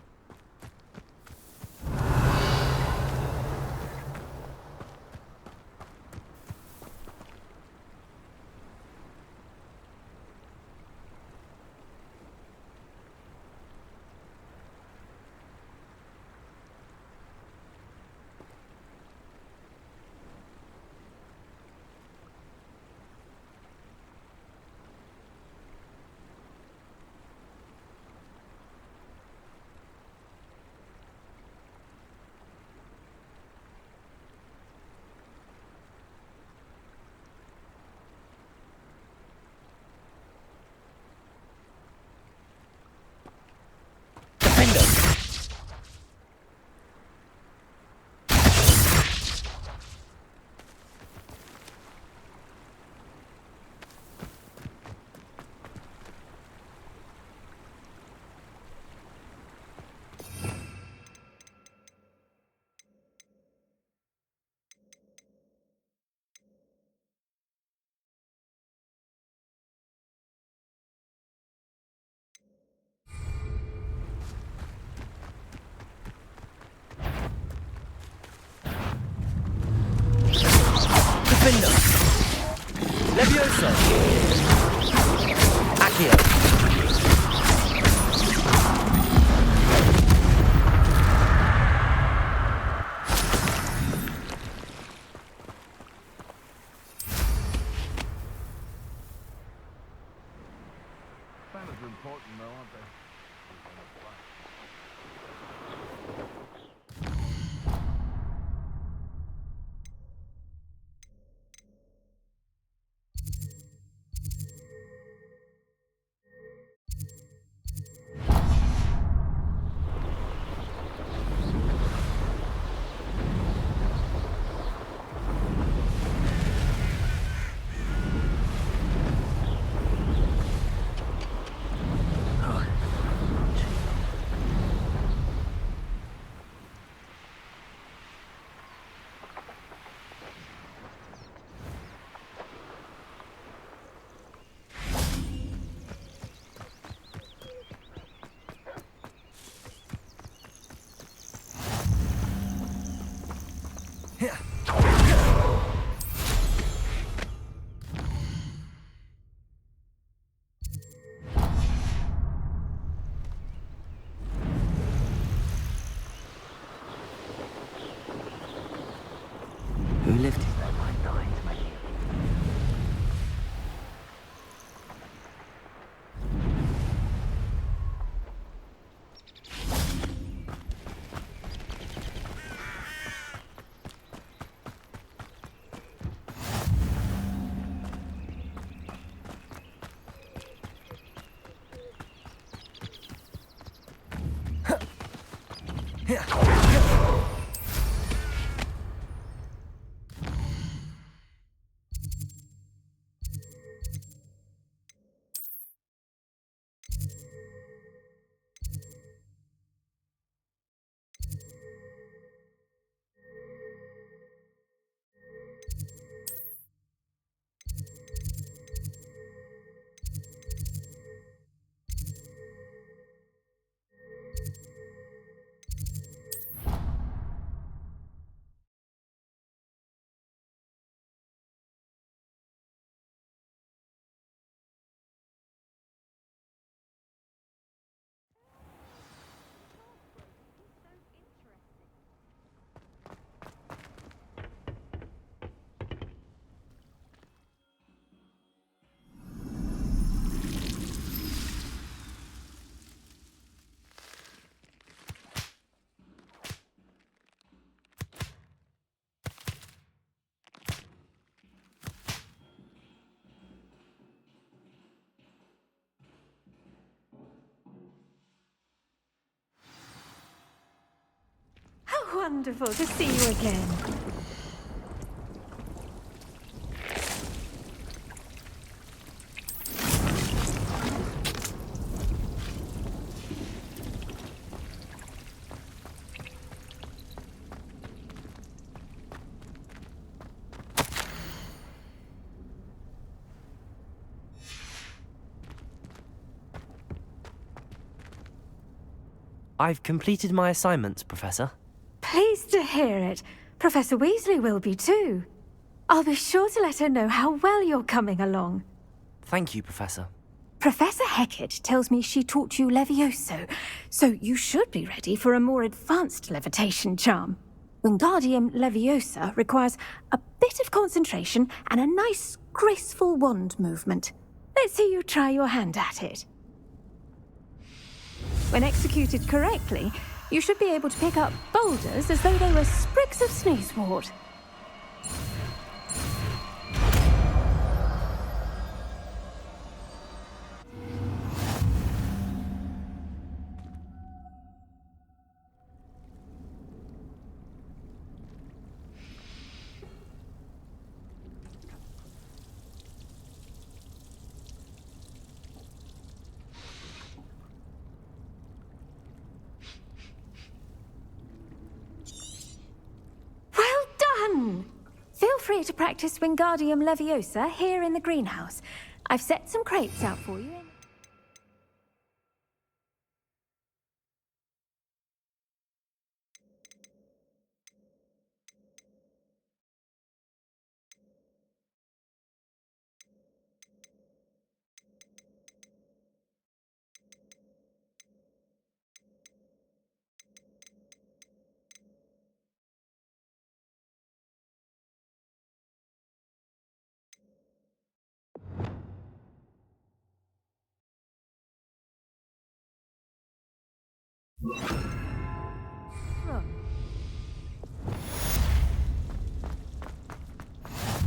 Window. Levioso. Accio. Banners are important though, aren't they? Who lived here? How wonderful to see you again. I've completed my assignments, Professor. Pleased to hear it. Professor Weasley will be too. I'll be sure to let her know how well you're coming along. Thank you, Professor. Professor Hecat tells me she taught you Levioso, so you should be ready for a more advanced levitation charm. Wingardium Leviosa requires a bit of concentration and a nice, graceful wand movement. Let's see you try your hand at it. When executed correctly, you should be able to pick up boulders as though they were sprigs of sneezewort. Feel free to practice Wingardium Leviosa here in the greenhouse. I've set some crates out for you.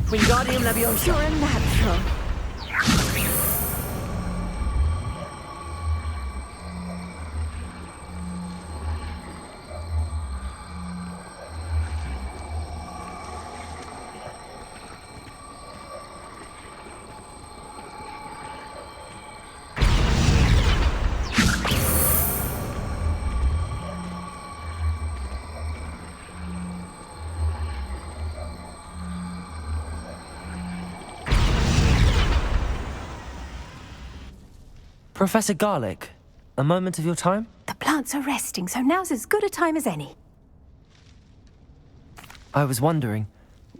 Wingardium Leviosa. You're a natural. Professor Garlick, a moment of your time? The plants are resting, so now's as good a time as any. I was wondering,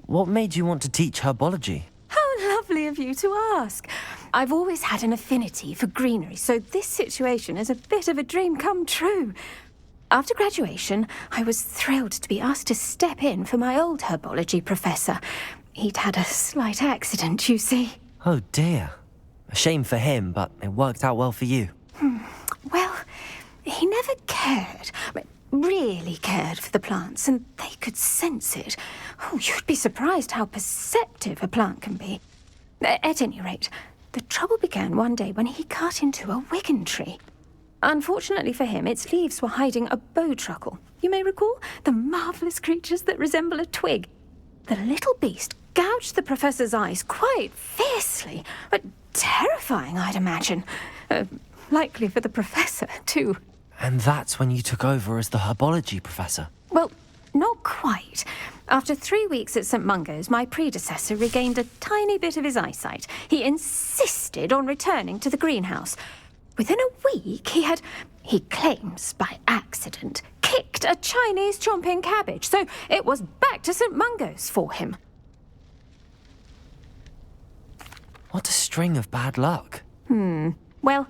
what made you want to teach herbology? How lovely of you to ask. I've always had an affinity for greenery, so this situation is a bit of a dream come true. After graduation, I was thrilled to be asked to step in for my old herbology professor. He'd had a slight accident, you see. Oh dear. A shame for him, but it worked out well for you. Well, he never cared, really cared for the plants, and they could sense it. Oh, you'd be surprised how perceptive a plant can be. At any rate, the trouble began one day when he cut into a wigan tree. Unfortunately for him, its leaves were hiding a bowtruckle. You may recall the marvellous creatures that resemble a twig. The little beast gouged the professor's eyes quite fiercely, but terrifying, I'd imagine. Likely for the professor, too. And that's when you took over as the herbology professor? Well, not quite. After 3 weeks at St. Mungo's, my predecessor regained a tiny bit of his eyesight. He insisted on returning to the greenhouse. Within a week, he claims by accident, kicked a Chinese chomping cabbage, so it was back to St. Mungo's for him. What a string of bad luck. Well,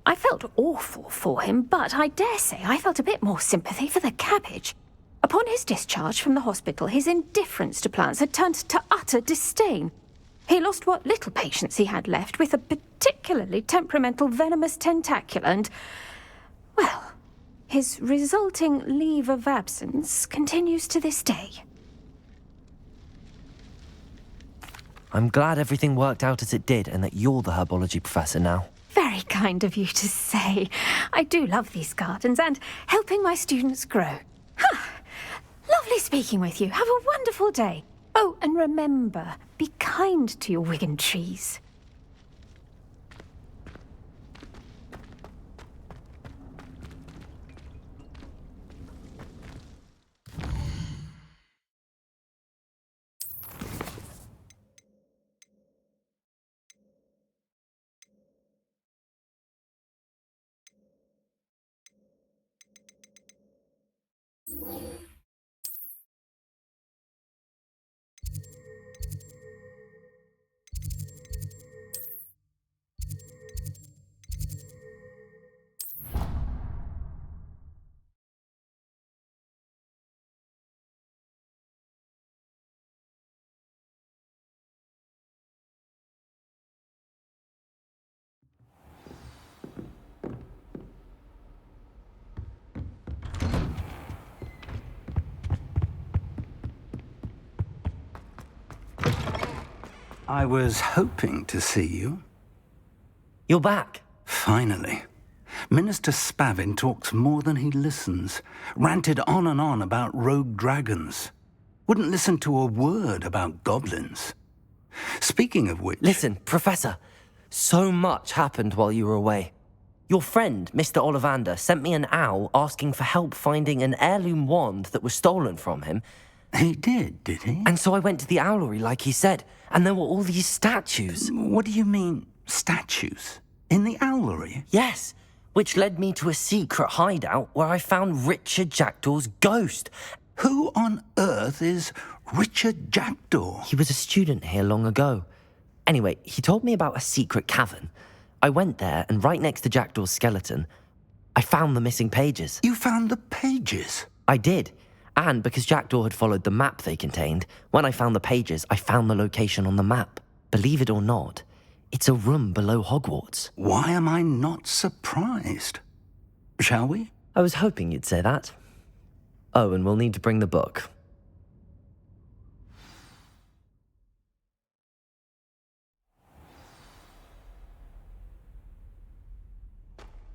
I felt awful for him, but I dare say I felt a bit more sympathy for the cabbage. Upon his discharge from the hospital, his indifference to plants had turned to utter disdain. He lost what little patience he had left with a particularly temperamental venomous tentacula and, well, his resulting leave of absence continues to this day. I'm glad everything worked out as it did and that you're the herbology professor now. Very kind of you to say. I do love these gardens and helping my students grow. Lovely speaking with you. Have a wonderful day. Oh, and remember, be kind to your wigan trees. I was hoping to see you. You're back. Finally. Minister Spavin talks more than he listens. Ranted on and on about rogue dragons. Wouldn't listen to a word about goblins. Speaking of which... Listen, Professor. So much happened while you were away. Your friend, Mr. Ollivander, sent me an owl asking for help finding an heirloom wand that was stolen from him. He did he? And so I went to the owlery like he said, and there were all these statues. What do you mean, statues? In the owlery? Yes, which led me to a secret hideout where I found Richard Jackdaw's ghost. Who on earth is Richard Jackdaw? He was a student here long ago. Anyway, he told me about a secret cavern. I went there, and right next to Jackdaw's skeleton, I found the missing pages. You found the pages? I did. And because Jackdaw had followed the map they contained, when I found the pages, I found the location on the map. Believe it or not, it's a room below Hogwarts. Why am I not surprised? Shall we? I was hoping you'd say that. Oh, and we'll need to bring the book.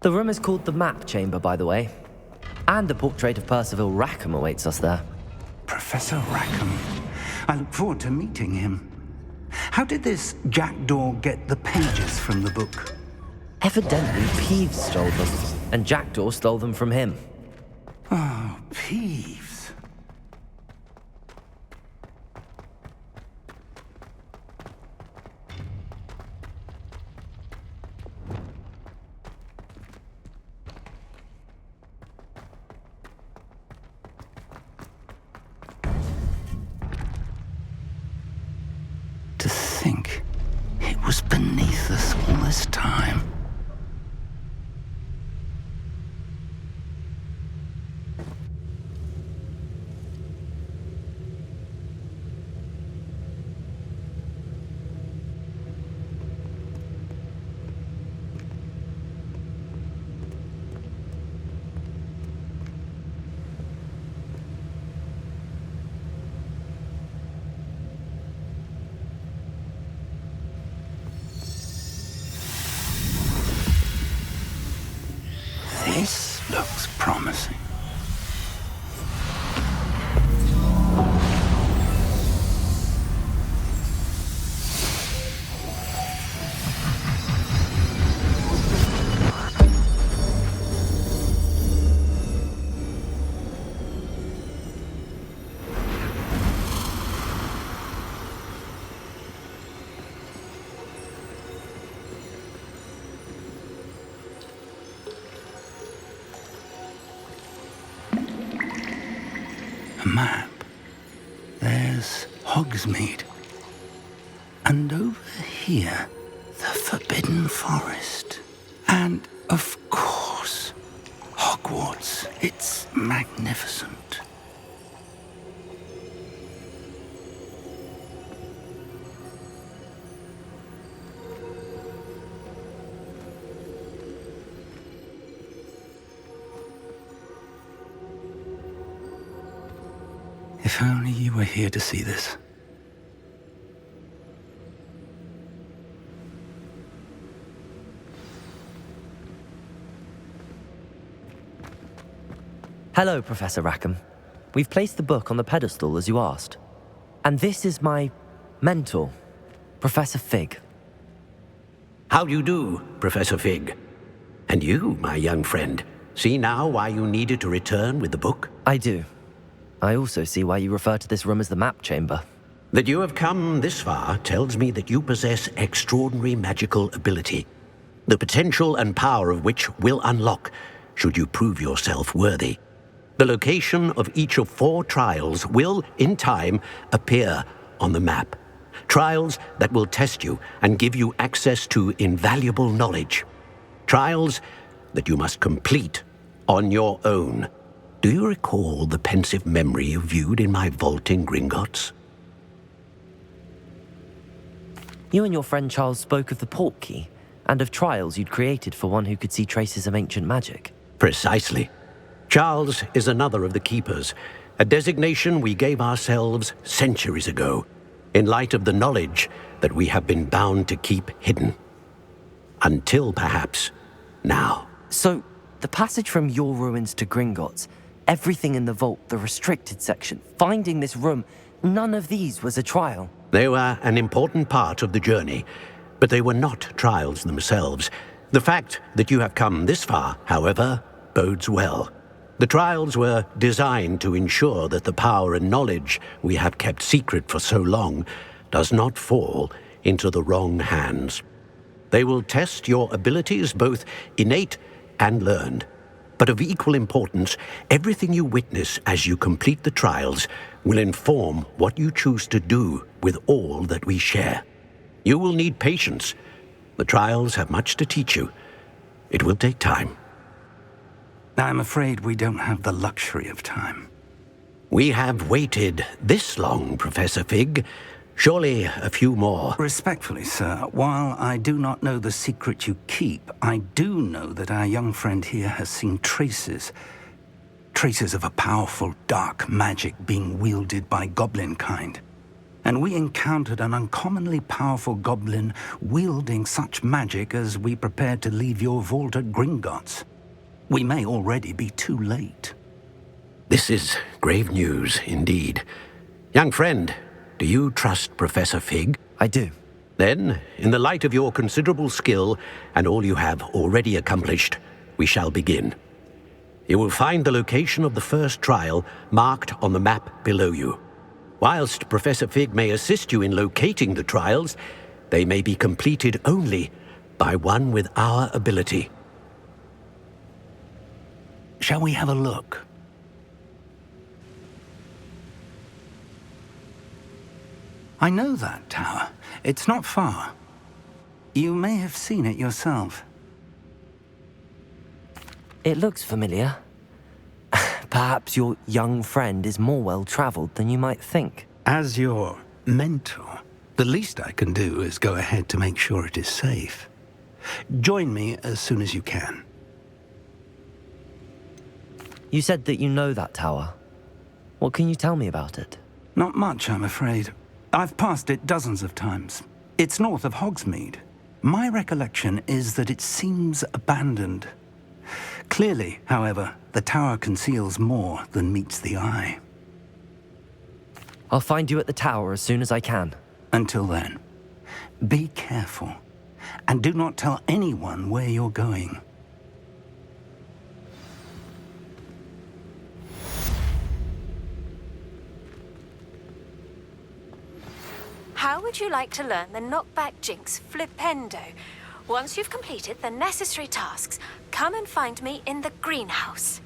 The room is called the Map Chamber, by the way. And a portrait of Percival Rackham awaits us there. Professor Rackham. I look forward to meeting him. How did this jackdaw get the pages from the book? Evidently, Peeves stole them, and Jackdaw stole them from him. Oh, Peeves. To think it was beneath us all this time. This looks promising. A map. There's Hogsmeade. And over here, the Forbidden Forest. And, of course, Hogwarts. It's magnificent. If only you were here to see this. Hello, Professor Rackham. We've placed the book on the pedestal as you asked. And this is my mentor, Professor Fig. How do you do, Professor Fig? And you, my young friend, see now why you needed to return with the book? I do. I also see why you refer to this room as the Map Chamber. That you have come this far tells me that you possess extraordinary magical ability, the potential and power of which will unlock should you prove yourself worthy. The location of each of 4 trials will, in time, appear on the map. Trials that will test you and give you access to invaluable knowledge. Trials that you must complete on your own. Do you recall the pensive memory you viewed in my vault in Gringotts? You and your friend Charles spoke of the Portkey, and of trials you'd created for one who could see traces of ancient magic. Precisely. Charles is another of the Keepers, a designation we gave ourselves centuries ago, in light of the knowledge that we have been bound to keep hidden. Until, perhaps, now. So, the passage from your ruins to Gringotts, everything in the vault, the restricted section, finding this room, none of these was a trial. They were an important part of the journey, but they were not trials themselves. The fact that you have come this far, however, bodes well. The trials were designed to ensure that the power and knowledge we have kept secret for so long does not fall into the wrong hands. They will test your abilities, both innate and learned. But of equal importance, everything you witness as you complete the trials will inform what you choose to do with all that we share. You will need patience. The trials have much to teach you. It will take time. I'm afraid we don't have the luxury of time. We have waited this long, Professor Fig, Surely a few more. Respectfully, sir, while I do not know the secret you keep, I do know that our young friend here has seen traces. Traces of a powerful dark magic being wielded by goblin kind. And we encountered an uncommonly powerful goblin wielding such magic as we prepared to leave your vault at Gringotts. We may already be too late. This is grave news indeed. Young friend, do you trust Professor Fig? I do. Then, in the light of your considerable skill and all you have already accomplished, we shall begin. You will find the location of the first trial marked on the map below you. Whilst Professor Fig may assist you in locating the trials, they may be completed only by one with our ability. Shall we have a look? I know that tower. It's not far. You may have seen it yourself. It looks familiar. Perhaps your young friend is more well-traveled than you might think. As your mentor, the least I can do is go ahead to make sure it is safe. Join me as soon as you can. You said that you know that tower. What can you tell me about it? Not much, I'm afraid. I've passed it dozens of times. It's north of Hogsmeade. My recollection is that it seems abandoned. Clearly, however, the tower conceals more than meets the eye. I'll find you at the tower as soon as I can. Until then, be careful, and do not tell anyone where you're going. How would you like to learn the knockback jinx flipendo? Once you've completed the necessary tasks, come and find me in the greenhouse.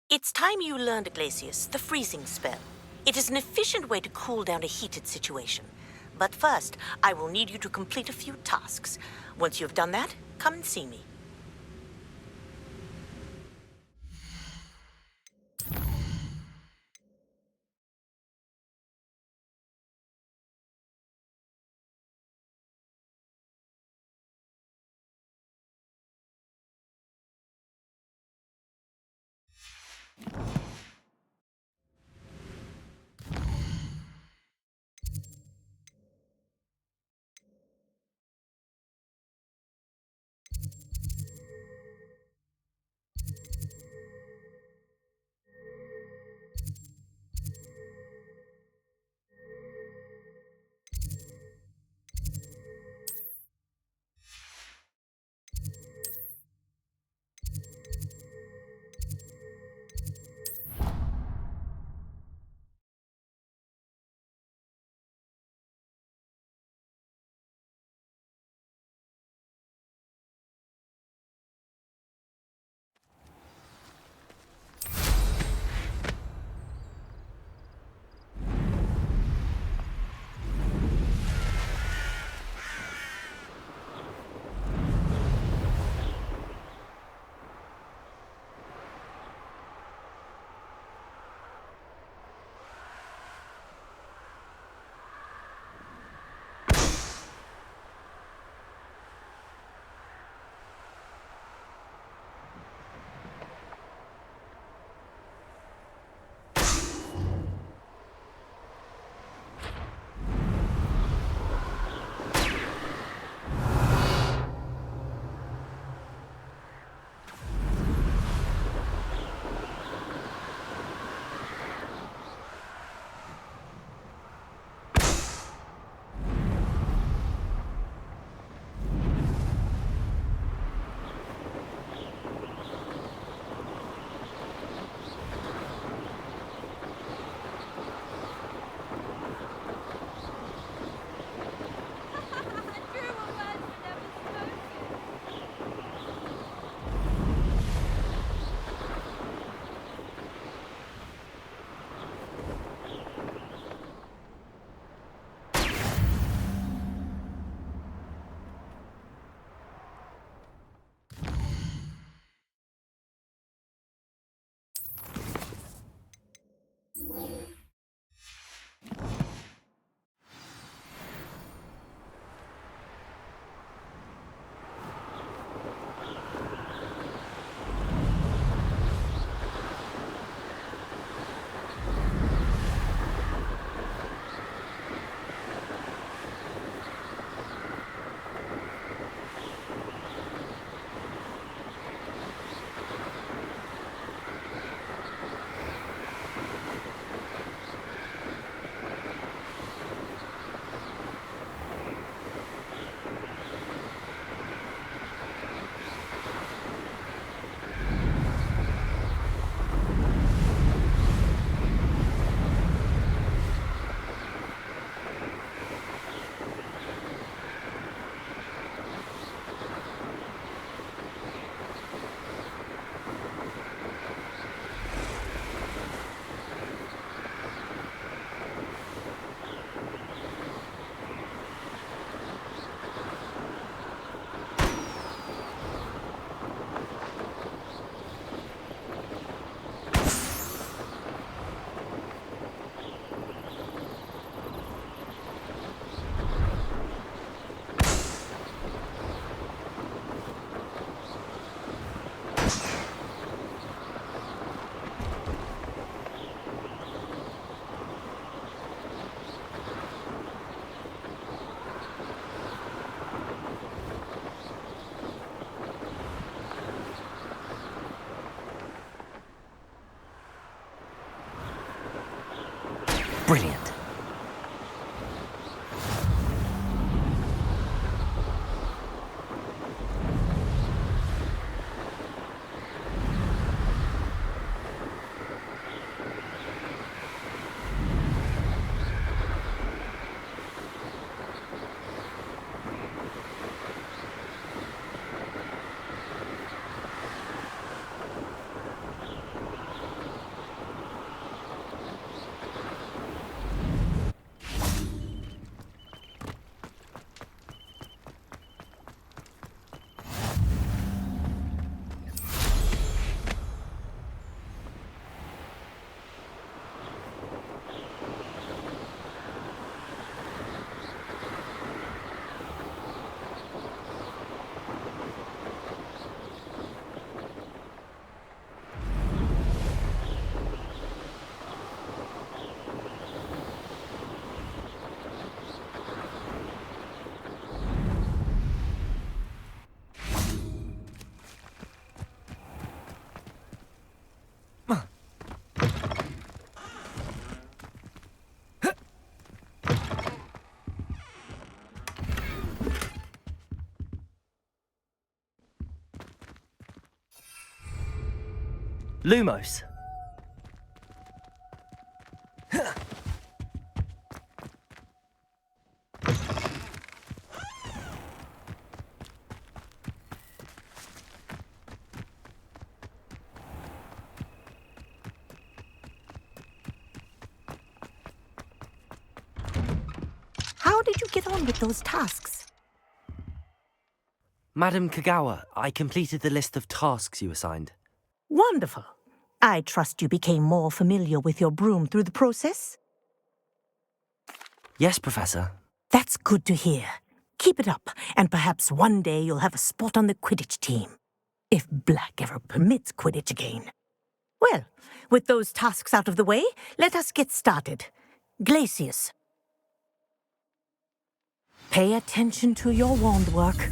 It's time you learned, Glacius, the freezing spell. It is an efficient way to cool down a heated situation. But first, I will need you to complete a few tasks. Once you've done that, come and see me. Brilliant. Lumos. How did you get on with those tasks? Madam Kagawa, I completed the list of tasks you assigned. Wonderful. I trust you became more familiar with your broom through the process? Yes, Professor. That's good to hear. Keep it up, and perhaps one day you'll have a spot on the Quidditch team. If Black ever permits Quidditch again. Well, with those tasks out of the way, let us get started. Glacius. Pay attention to your wand work.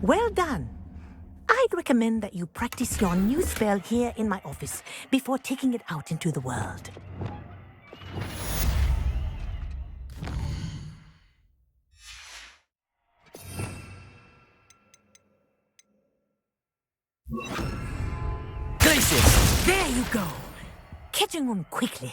Well done. I'd recommend that you practice your new spell here in my office before taking it out into the world. Glacius! There you go. Catching on quickly.